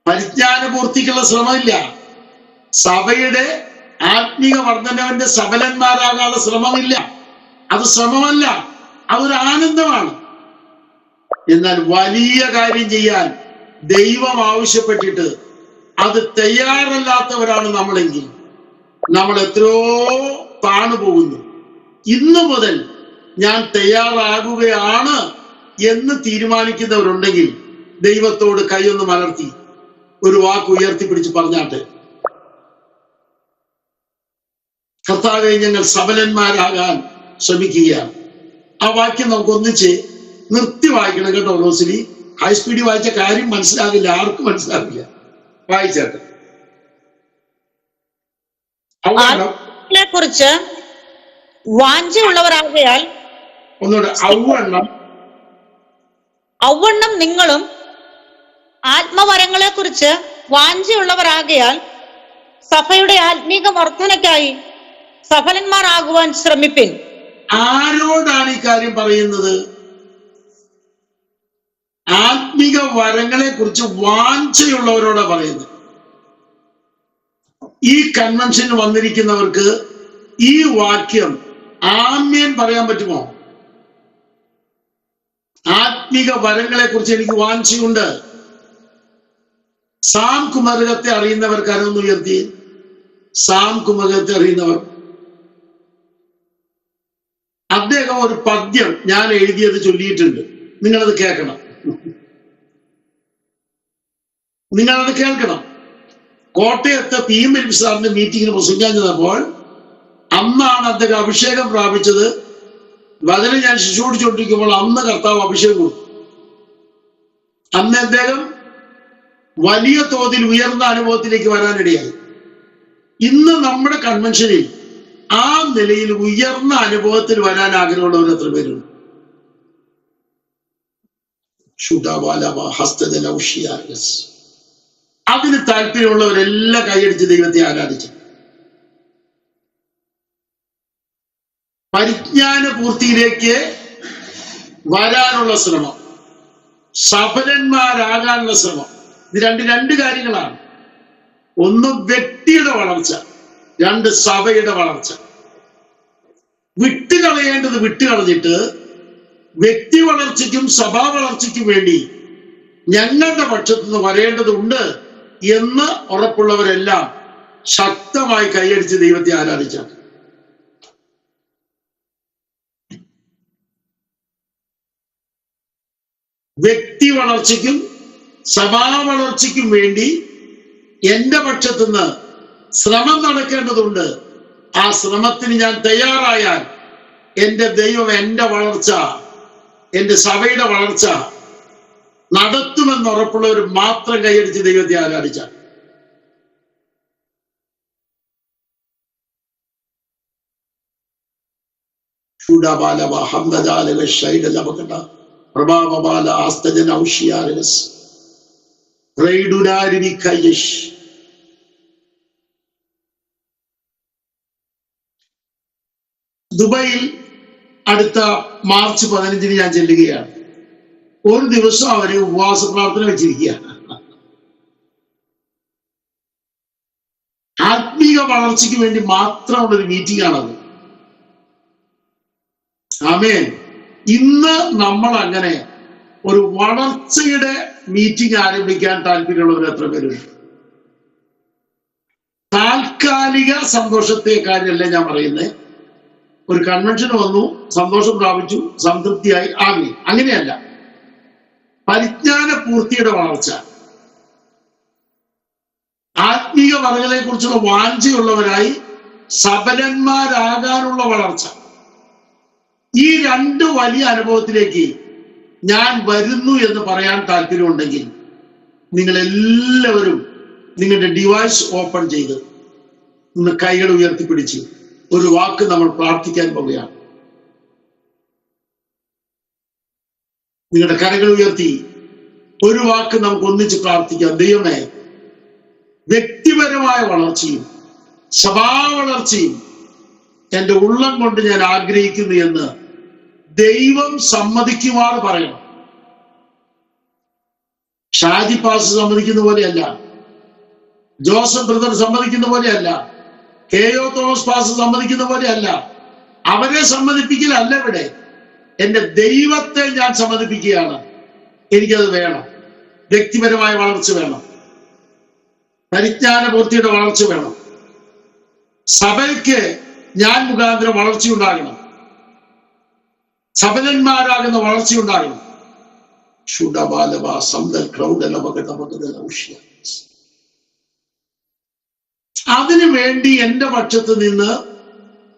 പരിജ്ഞാന പൂർത്തിക്കുള്ള ശ്രമമില്ല. സഭയുടെ ആത്മീക വർധനവന്റെ സഫലന്മാരാകാനുള്ള ശ്രമമില്ല. അത് ശ്രമമല്ല, അതൊരു ആനന്ദമാണ്. എന്നാൽ വലിയ കാര്യം ചെയ്യാൻ ദൈവം ആവശ്യപ്പെട്ടിട്ട് അത് തയ്യാറല്ലാത്തവരാണ് നമ്മളെങ്കിൽ നമ്മൾ എത്രയോ താണു പോകുന്നു. ഇന്നു മുതൽ ഞാൻ തയ്യാറാകുകയാണ് എന്ന് തീരുമാനിക്കുന്നവരുണ്ടെങ്കിൽ ദൈവത്തോട് കൈയൊന്ന് മലർത്തി ഒരു വാക്ക് ഉയർത്തിപ്പിടിച്ച് പറഞ്ഞാട്ടെ, കർത്താവേ ഞങ്ങൾ സഫലന്മാരാകാൻ ശ്രമിക്കുകയാണ്. ആ വാക്യം നമുക്ക് ഒന്നിച്ച് നിർത്തി വായിക്കണം കേട്ടോ റോസിലി. ഹൈസ്പീഡിൽ വായിച്ച കാര്യം മനസ്സിലാകില്ല, ആർക്കും മനസ്സിലാകില്ല. വായിച്ചാട്ടെ. കുറിച്ച് വാഞ്ചയുള്ളവരാകയാൽ ഒന്നുകൂടെ. ഔവണ്ണം ഔവണ്ണം നിങ്ങളും ആത്മവരങ്ങളെ കുറിച്ച് വാഞ്ചയുള്ളവരാകയാൽ സഭയുടെ ആത്മീക വർധനയ്ക്കായി സഫലന്മാരാകുവാൻ ശ്രമിപ്പിൻ. ആരോടാണ് ഈ കാര്യം പറയുന്നത്? ആത്മീക വരങ്ങളെ കുറിച്ച് വാഞ്ചയുള്ളവരോടാണ് പറയുന്നത്. ഈ കൺവെൻഷന് വന്നിരിക്കുന്നവർക്ക് ഈ വാക്യം ആമേൻ പറയാൻ പറ്റുമോ? ആത്മീക വരങ്ങളെ കുറിച്ച് എനിക്ക് വാഞ്ചയുണ്ട്. സാം കുമരകത്തെ അറിയുന്നവർക്ക് അതൊന്ന് ഉയർത്തി. സാം കുമരകത്തെ അറിയുന്നവർ, അദ്ദേഹം ഒരു പദ്യം ഞാൻ എഴുതിയത് ചൊല്ലിയിട്ടുണ്ട്. നിങ്ങളത് കേൾക്കണം, നിങ്ങളത് കേൾക്കണം. കോട്ടയത്ത് PM സാറിന്റെ മീറ്റിങ്ങിന് പ്രസംഗിക്കാൻ ചെന്നപ്പോൾ അന്നാണ് അദ്ദേഹം അഭിഷേകം പ്രാപിച്ചത്. വചനം ഞാൻ ശുശ്രൂഷിച്ചുകൊണ്ടിരിക്കുമ്പോൾ അന്ന് കർത്താവ് അഭിഷേകം കൊടുത്തു. അന്ന് അദ്ദേഹം വലിയ തോതിൽ ഉയർന്ന അനുഭവത്തിലേക്ക് വരാനിടയായി. ഇന്ന് നമ്മുടെ കൺവെൻഷനിൽ ആ നിലയിൽ ഉയർന്ന അനുഭവത്തിൽ വരാൻ ആഗ്രഹമുള്ളവർ എത്ര പേരുണ്ട്? അതിന് താല്പര്യമുള്ളവരെല്ലാം കൈയടിച്ച് ദൈവത്തെ ആരാധിച്ചു. പരിജ്ഞാന പൂർത്തിയിലേക്ക് വരാനുള്ള ശ്രമം, സഫലന്മാരാകാനുള്ള ശ്രമം, ഇത് രണ്ട് കാര്യങ്ങളാണ്. ഒന്ന് വ്യക്തിയുടെ വളർച്ച, രണ്ട് സഭയുടെ വളർച്ച. വിട്ടുകളയേണ്ടത് വിട്ടുകളഞ്ഞിട്ട് വ്യക്തി വളർച്ചയ്ക്കും സഭാ വളർച്ചയ്ക്കും വേണ്ടി ഞങ്ങളുടെ പക്ഷത്തു നിന്ന് വരേണ്ടതുണ്ട് എന്ന് ഉറപ്പുള്ളവരെല്ലാം ശക്തമായി കൈയടിച്ച് ദൈവത്തെ ആരാധിച്ചാൽ വ്യക്തി വളർച്ചയ്ക്കും സഭാ വളർച്ചയ്ക്കും വേണ്ടി എന്റെ പക്ഷത്തുനിന്ന് ശ്രമം നടക്കേണ്ടതുണ്ട്. ആ ശ്രമത്തിന് ഞാൻ തയ്യാറായാൽ എന്റെ ദൈവം എന്റെ വളർച്ച, എന്റെ സഭയുടെ വളർച്ച നടത്തുമെന്ന് ഉറപ്പുള്ളവർ മാത്രം കൈയടിച്ച് ദൈവത്തെ ആരാധിച്ചാൽ. പ്രഭാവബാല ആസ്തജന ഔഷിയാരസ് ദുബൈയിൽ അടുത്ത മാർച്ച് 15 ഞാൻ ചെല്ലുകയാണ്. ഒരു ദിവസം അവര് ഉപവാസ പ്രാർത്ഥന വെച്ചിരിക്കുകയാണ്. ആത്മീക വളർച്ചയ്ക്ക് വേണ്ടി മാത്രമുള്ളൊരു മീറ്റിംഗ് ആണത്. ആമേൻ. ഇന്ന് നമ്മൾ അങ്ങനെ ഒരു വളർച്ചയുടെ മീറ്റിംഗ് ആരംഭിക്കാൻ താല്പര്യമുള്ളവർ എത്ര പേരുണ്ട്? താൽക്കാലിക സന്തോഷത്തെക്കാര്യല്ല ഞാൻ പറയുന്നത്. ഒരു കൺവെൻഷൻ വന്നു, സന്തോഷം പ്രാപിച്ചു, സംതൃപ്തിയായി, ആമേൻ, അങ്ങനെയല്ല. പരിജ്ഞാന പൂർത്തിയുടെ വളർച്ച, ആത്മീക വരകളെ കുറിച്ചുള്ള വാഞ്ചയുള്ളവരായി സഫലന്മാരാകാനുള്ള വളർച്ച. ഈ രണ്ട് വലിയ അനുഭവത്തിലേക്ക് ഞാൻ വരുന്നു എന്ന് പറയാൻ താല്പര്യമുണ്ടെങ്കിൽ നിങ്ങൾ എല്ലാവരും നിങ്ങളുടെ ഡിവൈസ് ഓപ്പൺ ചെയ്ത് ഇന്ന് കൈകൾ ഉയർത്തിപ്പിടിച്ച് ഒരു വാക്ക് നമ്മൾ പ്രാർത്ഥിക്കാൻ പോവുകയാണ്. നിങ്ങളുടെ കരങ്ങൾ ഉയർത്തി ഒരു വാക്ക് നമുക്ക് ഒന്നിച്ച് പ്രാർത്ഥിക്കാം. ദൈവമേ, വ്യക്തിപരമായ വളർച്ചയും സഭാ വളർച്ചയും എന്റെ ഉള്ളം കൊണ്ട് ഞാൻ ആഗ്രഹിക്കുന്നു എന്ന് ദൈവം സമ്മതിക്കുമാറ് പറയണം. ഷാജി പാസ് സമ്മതിക്കുന്ന പോലെയല്ല, ജോസഫ് ബ്രദർ സമ്മതിക്കുന്ന പോലെയല്ല, KO തോമസ് പാസ് സമ്മതിക്കുന്ന പോലെയല്ല. അവരെ സമ്മതിപ്പിക്കലല്ല ഇവിടെ. എന്റെ ദൈവത്തെ ഞാൻ സമ്മതിപ്പിക്കുകയാണ്. എനിക്കത് വേണം. വ്യക്തിപരമായ വളർച്ച വേണം, പരിജ്ഞാന പൂർത്തിയുടെ വളർച്ച വേണം, സഭയ്ക്ക് ഞാൻ മുഖാന്തരം വളർച്ചയുണ്ടാകണം, സഫലന്മാരാകുന്ന വളർച്ചയുണ്ടാകണം. അതിനു വേണ്ടി എന്റെ പക്ഷത്ത് നിന്ന്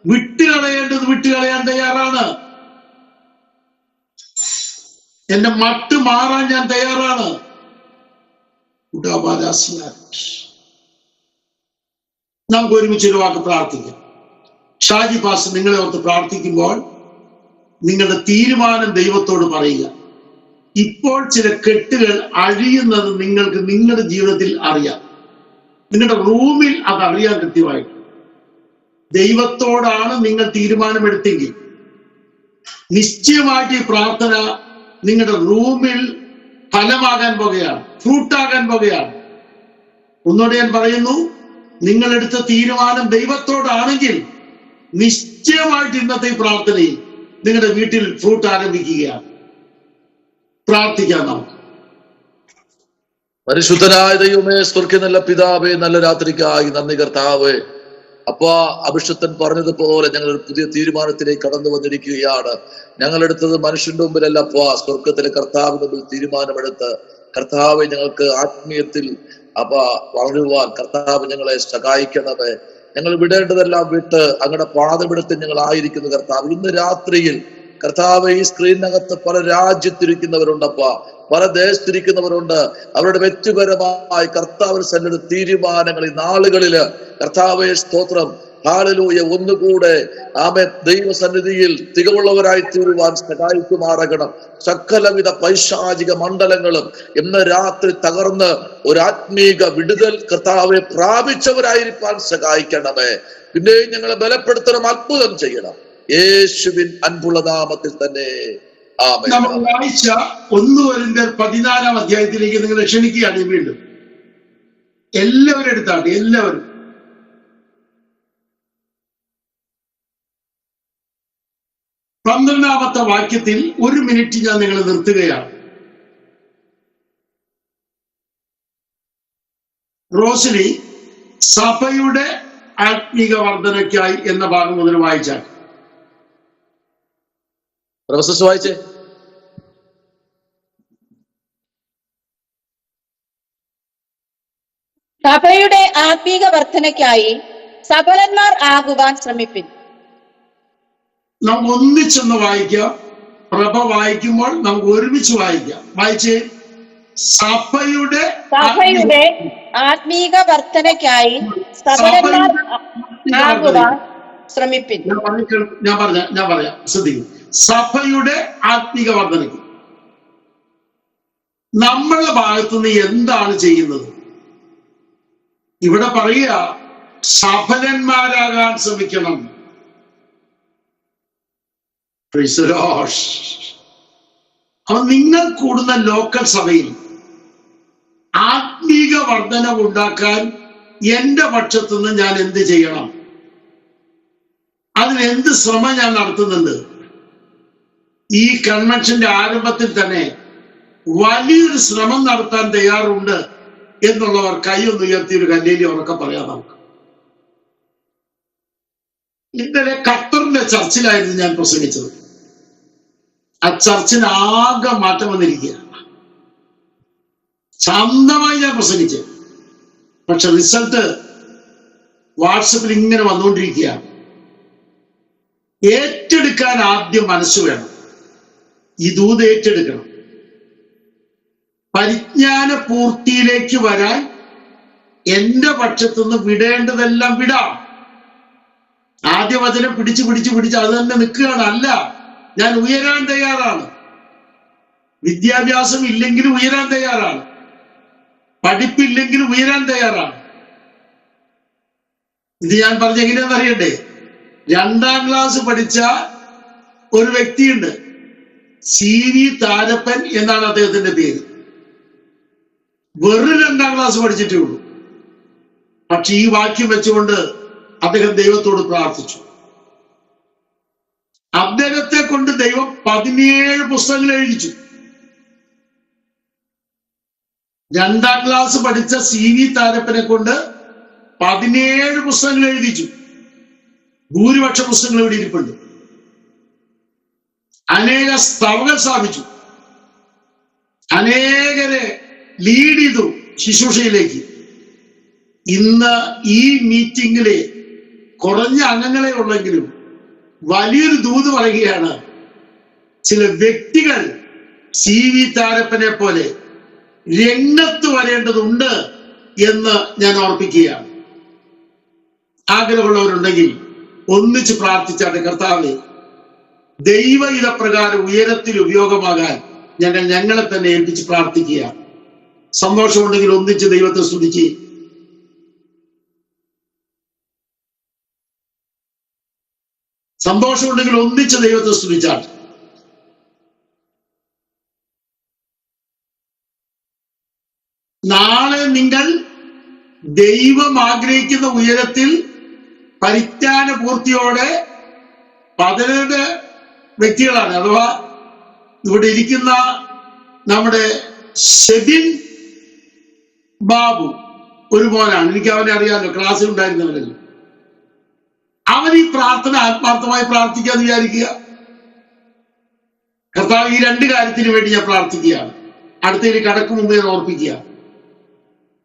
വിട്ടുകളയേണ്ടത് വിട്ടുകളയാൻ തയ്യാറാണ്. എന്റെ മട്ട് മാറാൻ ഞാൻ തയ്യാറാണ്. നമുക്ക് ഒരുമിച്ച് ഒരു വാക്ക് പ്രാർത്ഥിക്കാം. ഷാജി പാസ് നിങ്ങളെ ഓർത്ത് പ്രാർത്ഥിക്കുമ്പോൾ നിങ്ങളുടെ തീരുമാനം ദൈവത്തോട് പറയുക. ഇപ്പോൾ ചില കെട്ടുകൾ അഴിയുന്നത് നിങ്ങൾക്ക് നിങ്ങളുടെ ജീവിതത്തിൽ അറിയാം. നിങ്ങളുടെ റൂമിൽ അതറിയാൻ കൃത്യമായിട്ട്. ദൈവത്തോടാണ് നിങ്ങൾ തീരുമാനമെടുത്തെങ്കിൽ നിശ്ചയമായിട്ട് ഈ പ്രാർത്ഥന നിങ്ങളുടെ റൂമിൽ ഫലമാകാൻ പോകുകയാണ്, ഫ്രൂട്ടാകാൻ പോകുകയാണ്. ഒന്നുകൂടെ ഞാൻ പറയുന്നു, നിങ്ങളെടുത്ത തീരുമാനം ദൈവത്തോടാണെങ്കിൽ നിശ്ചയമായിട്ട് ഇന്നത്തെ ഈ പ്രാർത്ഥനയിൽ നിങ്ങളുടെ വീട്ടിൽ ഫ്രൂട്ട് ആരംഭിക്കുകയാണ്. പ്രാർത്ഥിക്കാം നമുക്ക്. പരിശുദ്ധനായ ദൈവമേ, സ്വർഗ്ഗ നല്ല പിതാവേ, നല്ല രാത്രിക്കായി നന്ദി കർത്താവേ. അപ്പൊ അഭിഷക്തൻ പറഞ്ഞതുപോലെ ഞങ്ങൾ ഒരു പുതിയ തീരുമാനത്തിലേക്ക് കടന്നു വന്നിരിക്കുകയാണ്. ഞങ്ങളെടുത്തത് മനുഷ്യന്റെ മുമ്പിലല്ല, സ്വർഗത്തിലെ കർത്താവിന്റെ മുമ്പിൽ തീരുമാനമെടുത്ത് കർത്താവെ ഞങ്ങൾക്ക് ആത്മീയത്തിൽ വളരുവാൻ കർത്താവ് ഞങ്ങളെ സഹായിക്കണമേ. ഞങ്ങൾ വിടേണ്ടതെല്ലാം വിട്ട് അങ്ങയുടെ പാദമെടുത്ത് ഞങ്ങൾ ആയിരിക്കുന്നു കർത്താവ്. ഇന്ന് രാത്രിയിൽ കർത്താവ് ഈ സ്ക്രീനകത്ത് പല രാജ്യത്തിരിക്കുന്നവരുണ്ടപ്പ, പല ദേശത്തിരിക്കുന്നവരുണ്ട്. അവരുടെ വ്യക്തിപരമായി കർത്താവിന് സന്നിധി തീരുമാനങ്ങൾ ഈ നാളുകളില് കർത്താവേ സ്തോത്രം, ഹല്ലേലൂയ, ഒന്നുകൂടെ ദൈവസന്നിധിയിൽ തികവുള്ളവരായി തീരുവാൻ സഹായിക്കുമാറാകണം. സകലവിധ പൈശാചിക മണ്ഡലങ്ങളും ഇന്ന് രാത്രി തകർന്ന് ഒരു ആത്മീക വിടുതൽ കർത്താവെ പ്രാപിച്ചവരായിരിക്കാൻ സഹായിക്കണമേ. പിന്നെയും ഞങ്ങളെ ബലപ്പെടുത്തണം, അത്ഭുതം ചെയ്യണം, യേശുവിൻ അൻപുള്ള നാമത്തിൽ തന്നെ ആമേൻ. നമ്മൾ വായിച്ച 1 കൊരിന്ത്യർ 14 അധ്യായത്തിലേക്ക് നിങ്ങളെ ക്ഷണിക്കുകയാണ്. വീണ്ടും എല്ലാവരും എടുത്താട്ടെ, എല്ലാവരും. പന്ത്രണ്ടാമത്തെ വാക്യത്തിൽ 1 മിനിറ്റ് ഞാൻ നിങ്ങളെ നിർത്തുകയാണ്. റോസിനി സഭയുടെ ആത്മീക വർധനയ്ക്കായി എന്ന ഭാഗം മുതൽ വായിച്ചാൽ. പ്രൊഫസർ വായിച്ചേ. സഭയുടെ ആത്മീക വർധനയ്ക്കായി സഫലന്മാർ ആകുവാൻ ശ്രമിപ്പിൻ. നമുക്ക് ഒന്നിച്ചൊന്ന് വായിക്കാം. പ്രഭ വായിക്കുമ്പോൾ നമുക്ക് ഒരുമിച്ച് വായിക്കാം. വായിച്ചേ. സഭയുടെ ആത്മീക വർധനയ്ക്കായി സഫലന്മാർ ആകുവാൻ ശ്രമിപ്പിൻ. ഞാൻ പറയാം, ശ്രദ്ധിക്കും. സഭയുടെ ആത്മീക വർധനയ്ക്ക് നമ്മളുടെ ഭാഗത്തുനിന്ന് എന്താണ് ചെയ്യുന്നത്? ഇവിടെ പറയുക സഫലന്മാരാകാൻ ശ്രമിക്കണം. അപ്പൊ നിങ്ങൾ കൂടുന്ന ലോക്കൽ സഭയിൽ ആത്മീക വർധന ഉണ്ടാക്കാൻ എന്റെ പക്ഷത്തുനിന്ന് ഞാൻ എന്ത് ചെയ്യണം? അതിനെന്ത് ശ്രമം ഞാൻ നടത്തുന്നുണ്ട്? ഈ കൺവെൻഷന്റെ ആരംഭത്തിൽ തന്നെ വലിയൊരു ശ്രമം നടത്താൻ തയ്യാറുണ്ട് എന്നുള്ളവർ കൈയൊന്ന് ഉയർത്തി ഒരു കല്ലേലി ഉറക്കെ പറയാം നമുക്ക്. ഇന്നലെ ഖത്തറിന്റെ ചർച്ചിലായിരുന്നു ഞാൻ പ്രസംഗിച്ചത്. ആ ചർച്ചിന് ആകെ മാറ്റം വന്നിരിക്കുക. ശാന്തമായി ഞാൻ പ്രസംഗിച്ചത്, പക്ഷെ റിസൾട്ട് വാട്സപ്പിൽ ഇങ്ങനെ വന്നുകൊണ്ടിരിക്കുകയാണ്. ഏറ്റെടുക്കാൻ ആദ്യം മനസ്സ് വേണം. ഈ ദൂത് ഏറ്റെടുക്കണം. പരിജ്ഞാന പൂർത്തിയിലേക്ക് വരാൻ എന്റെ പക്ഷത്തുനിന്ന് വിടേണ്ടതെല്ലാം വിടാം. ആദ്യ വചനം പിടിച്ച് അത് തന്നെ നിൽക്കുകയാണ്. അല്ല, ഞാൻ ഉയരാൻ തയ്യാറാണ്. വിദ്യാഭ്യാസം ഇല്ലെങ്കിലും ഉയരാൻ തയ്യാറാണ്. പഠിപ്പില്ലെങ്കിലും ഉയരാൻ തയ്യാറാണ്. ഇത് ഞാൻ പറഞ്ഞ എങ്ങനെയാണെന്ന് അറിയണ്ടേ? 2ാം ക്ലാസ് പഠിച്ച ഒരു വ്യക്തിയുണ്ട്, CV താരപ്പൻ എന്നാണ് അദ്ദേഹത്തിന്റെ പേര്. വെറും 2ാം ക്ലാസ് പഠിച്ചിട്ടേ ഉള്ളൂ. പക്ഷെ ഈ വാക്യം വെച്ചുകൊണ്ട് അദ്ദേഹം ദൈവത്തോട് പ്രാർത്ഥിച്ചു. അദ്ദേഹത്തെ കൊണ്ട് ദൈവം 17 പുസ്തകങ്ങൾ എഴുതിച്ചു. 2ാം ക്ലാസ് പഠിച്ച CV താരപ്പനെ കൊണ്ട് 17 പുസ്തകങ്ങൾ എഴുതിച്ചു. ഭൂരിപക്ഷ പുസ്തകങ്ങൾ ഇവിടെ ഇരിപ്പുണ്ട്. അനേക സ്ഥവകൾ സ്ഥാപിച്ചു. അനേകരെ ലീഡ് ചെയ്തു ശുശ്രൂഷയിലേക്ക്. ഇന്ന് ഈ മീറ്റിംഗിലെ കുറഞ്ഞ അംഗങ്ങളെ ഉള്ളെങ്കിലും വലിയൊരു ദൂത് പറയുകയാണ്. ചില വ്യക്തികൾ CV താരപ്പനെ പോലെ രംഗത്ത് വരേണ്ടതുണ്ട് എന്ന് ഞാൻ ഓർപ്പിക്കുകയാണ്. ആഗ്രഹമുള്ളവരുണ്ടെങ്കിൽ ഒന്നിച്ച് പ്രാർത്ഥിച്ചാട്ടെ. കർത്താവേ, ദൈവ ഇതപ്രകാരം ഉയരത്തിൽ ഉപയോഗമാകാൻ ഞങ്ങളെ തന്നെ ഏൽപ്പിച്ച് പ്രാർത്ഥിക്കുക. സന്തോഷമുണ്ടെങ്കിൽ ഒന്നിച്ച് ദൈവത്തെ സ്തുതിക്കുക. സന്തോഷമുണ്ടെങ്കിൽ ഒന്നിച്ച് ദൈവത്തെ സ്തുതിച്ചാൽ. നാളെ നിങ്ങൾ ദൈവം ആഗ്രഹിക്കുന്ന ഉയരത്തിൽ പരിജ്ഞാന പൂർത്തിയോടെ 12 വ്യക്തികളാണ്. അഥവാ ഇവിടെ ഇരിക്കുന്ന നമ്മുടെ ഷെബിൻ ബാബു ഒരു മോനാണ്. എനിക്ക് അവനെ അറിയാമല്ലോ, ക്ലാസ്സിൽ ഉണ്ടായിരുന്നവരല്ലോ. അവൻ ഈ പ്രാർത്ഥന ആത്മാർത്ഥമായി പ്രാർത്ഥിക്കാന്ന് വിചാരിക്കുക. കർത്താവ്, ഈ 2 കാര്യത്തിന് വേണ്ടി ഞാൻ പ്രാർത്ഥിക്കുകയാണ്. അടുത്തതിന് കടക്ക് മുമ്പ് ഞാൻ ഓർപ്പിക്കുക,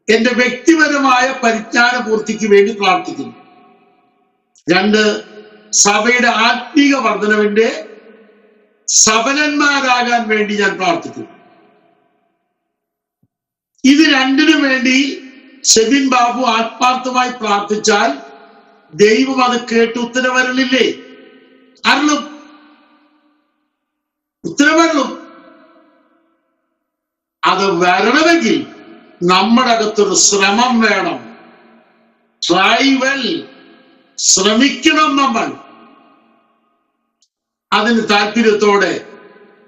എന്റെ വ്യക്തിപരമായ പരിജ്ഞാന പൂർത്തിക്ക് വേണ്ടി പ്രാർത്ഥിക്കുന്നു. 2, സഭയുടെ ആത്മീക വർധനവിന്റെ സഫലന്മാരാകാൻ വേണ്ടി ഞാൻ പ്രാർത്ഥിക്കുന്നു. ഇത് 2നും വേണ്ടി ഷെബിൻ ബാബു ആത്മാർത്ഥമായി പ്രാർത്ഥിച്ചാൽ ദൈവം അത് കേട്ട് ഉത്തരവരലില്ലേ? അരുളും, ഉത്തരവരളും. അത് വരണമെങ്കിൽ നമ്മുടെ അകത്തൊരു ശ്രമം വേണം. ട്രൈ വെൽ, ശ്രമിക്കണം നമ്മൾ. അതിന് താല്പര്യത്തോടെ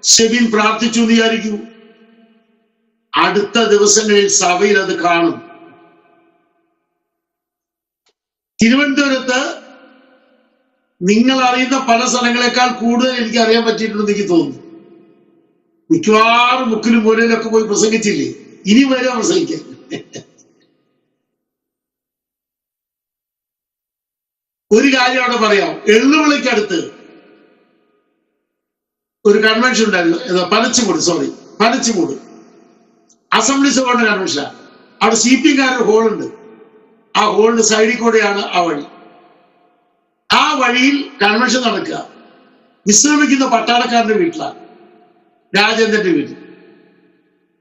ഷെബിൻ പ്രാർത്ഥിച്ചു എന്ന് വിചാരിക്കൂ. അടുത്ത ദിവസങ്ങളിൽ സഭയിൽ അത് കാണും. തിരുവനന്തപുരത്ത് നിങ്ങൾ അറിയുന്ന പല സ്ഥലങ്ങളെക്കാൾ കൂടുതൽ എനിക്ക് അറിയാൻ പറ്റിയിട്ടുണ്ടെന്ന് എനിക്ക് തോന്നുന്നു. മിക്കവാറും മുക്കിലും മൂലയിലൊക്കെ പോയി പ്രസംഗിച്ചില്ലേ? ഇനി വരെ പ്രസംഗിക്കാൻ. ഒരു കാര്യം അവിടെ പറയാം. എള്ളുവിളിക്കടുത്ത് ഒരു കൺവെൻഷൻ ഉണ്ടായിരുന്നു, പനച്ചിമൂട് അസംബ്ലി സഭയുടെ കൺവെൻഷൻ. അവിടെ CPM-കാരുടെ ഹോളുണ്ട്. ആ ഹോളിന്റെ സൈഡിൽ കൂടെയാണ് ആ വഴി. ആ വഴിയിൽ കൺവെൻഷൻ നടക്കുക. വിശ്രമിക്കുന്ന പട്ടാളക്കാരന്റെ വീട്ടിലാണ്, രാജേന്ദ്രന്റെ വീട്ടിൽ.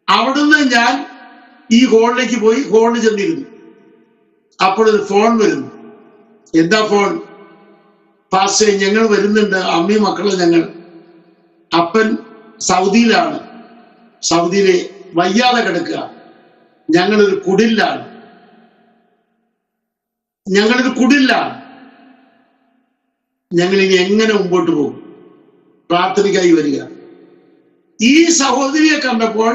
അവിടുന്ന് ഞാൻ ഈ ഹോളിലേക്ക് പോയി ഹോളിൽ ചെന്നിരുന്നു. അപ്പോഴൊരു ഫോൺ വരുന്നു. എന്താ ഫോൺ? പാസ്റ്റേ, ഞങ്ങൾ വരുന്നുണ്ട്, അമ്മയും മക്കളും ഞങ്ങൾ. അപ്പൻ സൗദിയിലാണ്, സൗദിയിലെ വയ്യാതെ കിടക്കുക. ഞങ്ങളൊരു കുടിലാണ്. ഞങ്ങൾ ഇനി എങ്ങനെ മുമ്പോട്ട് പോകും? പ്രാർത്ഥനയ്ക്കായി വരിക. ഈ സഹോദരിയെ കണ്ടപ്പോൾ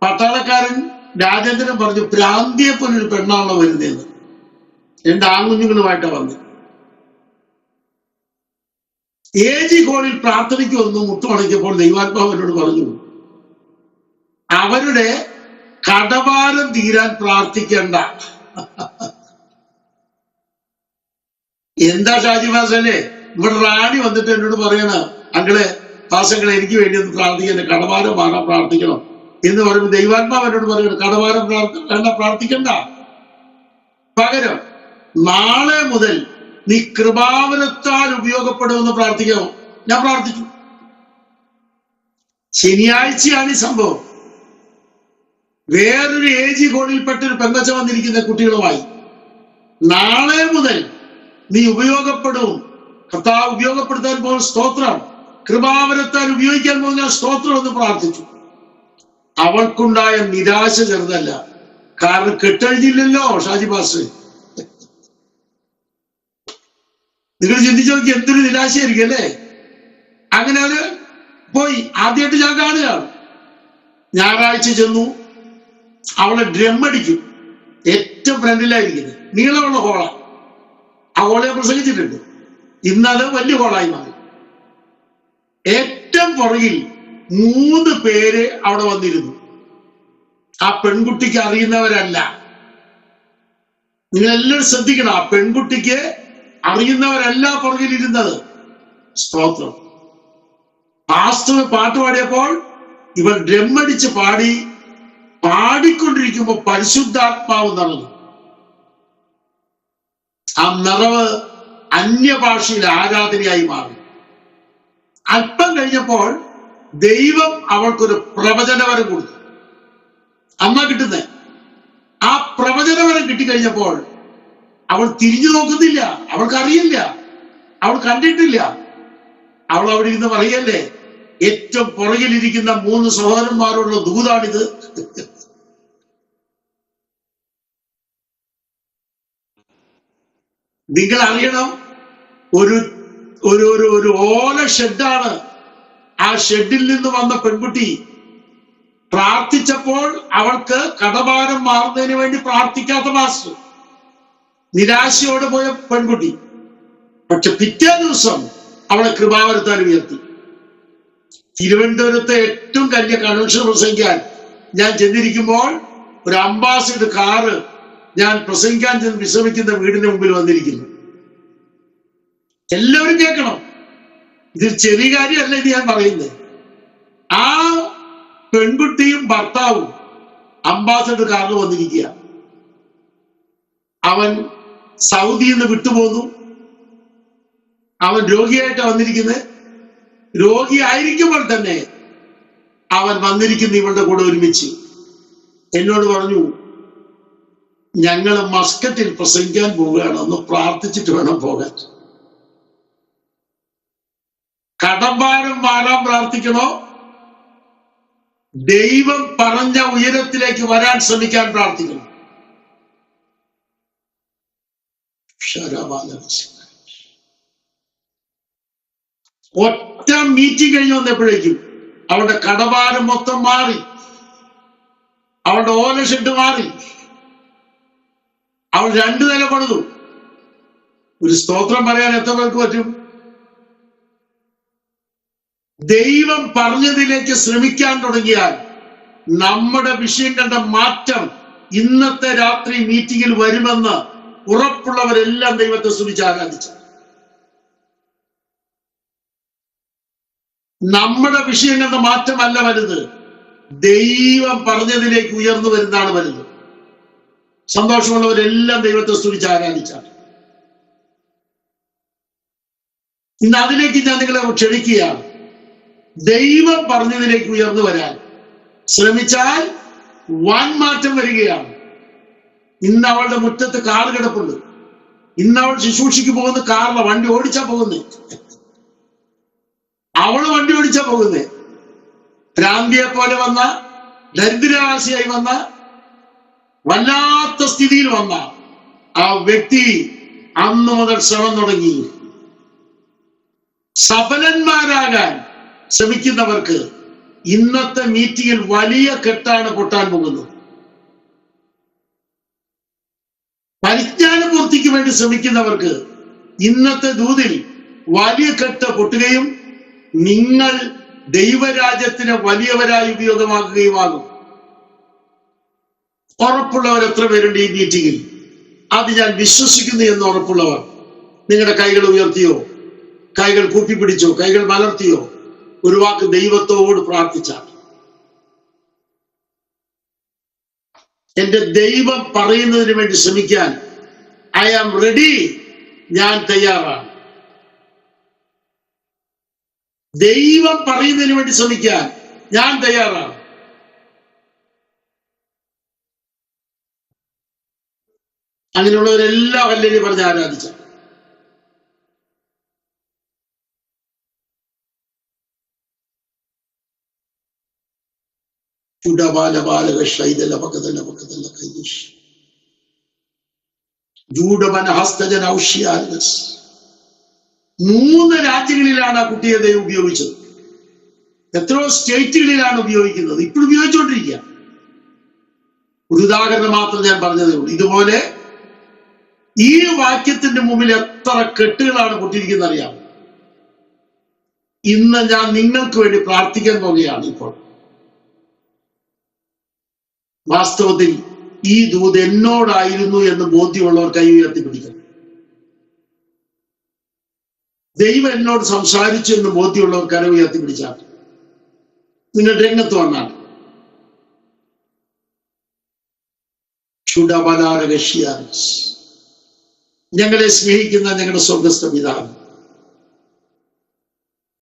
പട്ടാളക്കാരൻ രാജേന്ദ്രൻ പറഞ്ഞു, പ്രാന്തിയെപ്പോലൊരു പെണ്ണാണല്ലോ വരുന്നതെന്ന്. 2 ആൺകുഞ്ഞുങ്ങളുമായിട്ടാണ് വന്നത്. AG ഹോളിൽ പ്രാർത്ഥനയ്ക്ക് വന്നു മുട്ടുമടക്കിയപ്പോൾ ദൈവാത്മാവ് എന്നോട് പറഞ്ഞു, അവരുടെ കടഭാരം തീരാൻ പ്രാർത്ഥിക്കണ്ട. എന്താ ഷാജി മാസല്ലേ, ഇവിടെ റാണി വന്നിട്ട് എന്നോട് പറയണ, അങ്ങളെ പാസങ്ങളെ എനിക്ക് വേണ്ടി ഒന്ന് പ്രാർത്ഥിക്കണ്ട, കടഭാരം വാങ്ങാൻ പ്രാർത്ഥിക്കണം എന്ന് പറയുമ്പോൾ ദൈവാത്മാവ് എന്നോട് പറയണം, കടഭാരം വേണ്ട, പ്രാർത്ഥിക്കണ്ട. പകരം നാളെ മുതൽ നീ കൃപാവരത്താൽ ഉപയോഗപ്പെടുമെന്ന് പ്രാർത്ഥിക്കാമോ? ഞാൻ പ്രാർത്ഥിച്ചു. ശനിയാഴ്ചയാണ് ഈ സംഭവം. വേറൊരു AG ഹോളിൽപ്പെട്ടൊരു പെങ്കച്ച വന്നിരിക്കുന്ന കുട്ടികളുമായി, നാളെ മുതൽ നീ ഉപയോഗപ്പെടും, കർത്താവ് ഉപയോഗപ്പെടുത്താൻ പോകുന്ന സ്തോത്രം, കൃപാവരത്താൽ ഉപയോഗിക്കാൻ പോകുന്ന സ്തോത്രം എന്ന് പ്രാർത്ഥിച്ചു. അവൾക്കുണ്ടായ നിരാശ ചെറുതല്ല. കാരണം കെട്ടഴിഞ്ഞില്ലല്ലോ ഷാജി പാസ്റ്റർ. നിങ്ങൾ ചിന്തിച്ചു നോക്കി, എന്തൊരു നിരാശയായിരിക്കും അല്ലേ? അങ്ങനെ അത് പോയി. ആദ്യമായിട്ട് ഞാൻ കാണുകയാണ്. ഞായറാഴ്ച ചെന്നു. അവളെ ഡ്രം അടിക്കും. ഏറ്റവും ഫ്രണ്ടിലായിരിക്കുന്നത് നീളമുള്ള ഹോളാണ്. ആ ഹോളെ പ്രസംഗിച്ചിട്ടുണ്ട്. ഇന്നത് വലിയ ഹോളായി മാറി. ഏറ്റവും പുറകിൽ 3 പേര് അവിടെ വന്നിരുന്നു. ആ പെൺകുട്ടിക്ക് അറിയുന്നവരല്ല. നിങ്ങളെല്ലാവരും ശ്രദ്ധിക്കണം, ആ പെൺകുട്ടിക്ക് അറിയുന്നവരല്ല പുറകിലിരുന്നത്. സ്തോത്രം. പാസ്റ്റർ പാട്ട് പാടിയപ്പോൾ ഇവർ ഡ്രമ്മടിച്ച് പാടിക്കൊണ്ടിരിക്കുമ്പോൾ പരിശുദ്ധാത്മാവ് നിറഞ്ഞു. ആ നിറവ് അന്യഭാഷയിൽ ആരാധനയായി മാറി. അല്പം കഴിഞ്ഞപ്പോൾ ദൈവം അവൾക്കൊരു പ്രവചനവരം കൊടുത്തു. അമ്മ കിട്ടുന്നേ. ആ പ്രവചനവരം കിട്ടിക്കഴിഞ്ഞപ്പോൾ അവൾ തിരിഞ്ഞു നോക്കുന്നില്ല. അവൾക്കറിയില്ല, അവൾ കണ്ടിട്ടില്ല. അവൾ അവിടെ ഇരുന്ന് പറയല്ലേ, ഏറ്റവും പുറകിലിരിക്കുന്ന 3 സഹോദരന്മാരോടുള്ള ദൂതാണിത്. നിങ്ങൾ അറിയണം, ഒരു ഒരു ഒരു ഓല ഷെഡാണ്. ആ ഷെഡിൽ നിന്ന് വന്ന പെൺകുട്ടി പ്രാർത്ഥിച്ചപ്പോൾ അവൾക്ക് കടഭാരം മാറുന്നതിന് വേണ്ടി പ്രാർത്ഥിക്കാത്ത മാസ്റ്റർ, നിരാശയോടെ പോയ പെൺകുട്ടി. പക്ഷെ പിറ്റേ ദിവസം അവളെ കൃപാവരത്താൽ ഉയർത്തി. തിരുവനന്തപുരത്തെ ഏറ്റവും വലിയ കൺവെൻഷൻ പ്രസംഗിക്കാൻ ഞാൻ ചെന്നിരിക്കുമ്പോൾ ഒരു അംബാസിഡർ കാറ് ഞാൻ പ്രസംഗിക്കാൻ ചെന്ന് വിശ്രമിക്കുന്ന വീടിന്റെ മുമ്പിൽ വന്നിരിക്കുന്നു. എല്ലാവരും കേൾക്കണം, ഇത് ചെറിയ കാര്യമല്ല ഇത് ഞാൻ പറയുന്നത്. ആ പെൺകുട്ടിയും ഭർത്താവും അംബാസിഡർ കാറിൽ വന്നിരിക്കുക. അവൻ സൗദിയിൽ നിന്ന് വിട്ടുപോന്നു. അവൻ രോഗിയായിട്ടാണ് വന്നിരിക്കുന്നത്. രോഗിയായിരിക്കുമ്പോൾ തന്നെ അവൻ വന്നിരിക്കുന്ന ഇവളുടെ കൂടെ ഒരുമിച്ച് എന്നോട് പറഞ്ഞു, ഞങ്ങൾ മസ്കറ്റിൽ പ്രസംഗിക്കാൻ പോവുകയാണ്, ഒന്ന് പ്രാർത്ഥിച്ചിട്ട് വേണം പോകാൻ. കടഭാരം മാറാൻ പ്രാർത്ഥിക്കണോ, ദൈവം പറഞ്ഞ ഉയരത്തിലേക്ക് വരാൻ ശ്രമിക്കാൻ പ്രാർത്ഥിക്കണം. ഒറ്റ മീറ്റിംഗ് കഴിഞ്ഞ് വന്നപ്പോഴേക്കും അവളുടെ കടഭാരം മൊത്തം മാറി, അവളുടെ ഓല ഷെഡ് മാറി, അവൾ 2 നില പണിതു. ഒരു സ്തോത്രം പറയാൻ എത്ര പേർക്ക് പറ്റും? ദൈവം പറഞ്ഞതിലേക്ക് ശ്രമിക്കാൻ തുടങ്ങിയാൽ നമ്മുടെ വിഷയം കണ്ട മാറ്റം ഇന്നത്തെ രാത്രി മീറ്റിംഗിൽ വരുമെന്ന് ഉറപ്പുള്ളവരെല്ലാം ദൈവത്തെ സ്തുതിച്ച് ആരാധിച്ചു. നമ്മുടെ വിഷയം കണ്ട മാറ്റമല്ല വലുത്, ദൈവം പറഞ്ഞതിലേക്ക് ഉയർന്നു വരുന്നതാണ് വലുത്. സന്തോഷമുള്ളവരെല്ലാം ദൈവത്തെ സ്തുതിച്ച് ആരാധിച്ചാണ്. ഇന്ന് അതിലേക്ക് ഞാൻ നിങ്ങളെ ക്ഷണിക്കുകയാണ്. ദൈവം പറഞ്ഞതിലേക്ക് ഉയർന്നു വരാൻ ശ്രമിച്ചാൽ വൻ മാറ്റം വരികയാണ്. ഇന്ന് അവളുടെ മുറ്റത്ത് കാർ കിടപ്പുണ്ട്. ഇന്ന് അവൾ ശുശ്രൂഷയ്ക്ക് പോകുന്ന കാറിലെ വണ്ടി ഓടിച്ചാ പോകുന്നേ. അവള് വണ്ടി ഓടിച്ചാ പോകുന്നേ. ഭ്രാന്തിയെ പോലെ വന്ന, ദരിദ്രവാസിയായി വന്ന, വല്ലാത്ത സ്ഥിതിയിൽ വന്ന ആ വ്യക്തി അന്നു മുതൽ ശ്രമം തുടങ്ങി. സഫലന്മാരാകാൻ ശ്രമിക്കുന്നവർക്ക് ഇന്നത്തെ മീറ്റിംഗിൽ വലിയ കെട്ടാണ് പൊട്ടാൻ പോകുന്നത്. പരിജ്ഞാനപൂർത്തിക്ക് വേണ്ടി ശ്രമിക്കുന്നവർക്ക് ഇന്നത്തെ ദൂതിൽ വലിയ കെട്ട് പൊട്ടുകയും നിങ്ങൾ ദൈവരാജ്യത്തിന് വലിയവരായി ഉപയോഗമാക്കുകയുമാകും. ഉറപ്പുള്ളവർ എത്ര പേരുണ്ട് ഈ മീറ്റിംഗിൽ? അത് ഞാൻ വിശ്വസിക്കുന്നു എന്ന് ഉറപ്പുള്ളവർ നിങ്ങളുടെ കൈകൾ ഉയർത്തിയോ, കൈകൾ കൂപ്പിപ്പിടിച്ചോ, കൈകൾ മലർത്തിയോ, ഒരു വാക്ക് ദൈവത്തോട് പ്രാർത്ഥിച്ചാൽ, എന്റെ ദൈവം പറയുന്നതിന് വേണ്ടി ശ്രമിക്കാൻ ഐ ആം റെഡി, ഞാൻ തയ്യാറാണ്. ദൈവം പറയുന്നതിന് വേണ്ടി ശ്രമിക്കാൻ ഞാൻ തയ്യാറാണ്. അങ്ങനെയുള്ളവരെല്ലാം ഹല്ലേലൂയ പറഞ്ഞ് ആരാധിച്ച. മൂന്ന് രാജ്യങ്ങളിലാണ് ആ കുട്ടിയെ ദൈവം ഉപയോഗിച്ചത്. എത്രയോ സ്റ്റേറ്റുകളിലാണ് ഉപയോഗിക്കുന്നത്, ഇപ്പോഴും ഉപയോഗിച്ചുകൊണ്ടിരിക്കുക. ഒരു ഉദാഹരണം മാത്രം ഞാൻ പറഞ്ഞതേ ഉള്ളൂ. ഇതുപോലെ ഈ വാക്യത്തിന്റെ മുമ്പിൽ എത്ര കെട്ടുകളാണ് പൊട്ടിയിരിക്കുന്നത് അറിയാം. ഇന്ന് ഞാൻ നിങ്ങൾക്ക് വേണ്ടി പ്രാർത്ഥിക്കാൻ പോവുകയാണ്. ഇപ്പോൾ വാസ്തവത്തിൽ ഈ ദൂത് എന്നോടായിരുന്നു എന്ന് ബോധ്യമുള്ളവർ കൈ ഉയർത്തി പിടിക്കണം. ദൈവം എന്നോട് സംസാരിച്ചു എന്ന് ബോധ്യമുള്ളവർ കര ഉയർത്തി പിടിച്ചാൽ നിങ്ങൾ രംഗത്ത് വന്നാൽ. ഞങ്ങളെ സ്നേഹിക്കുന്ന ഞങ്ങളുടെ സ്വർഗസ്ഥ പിതാവ്,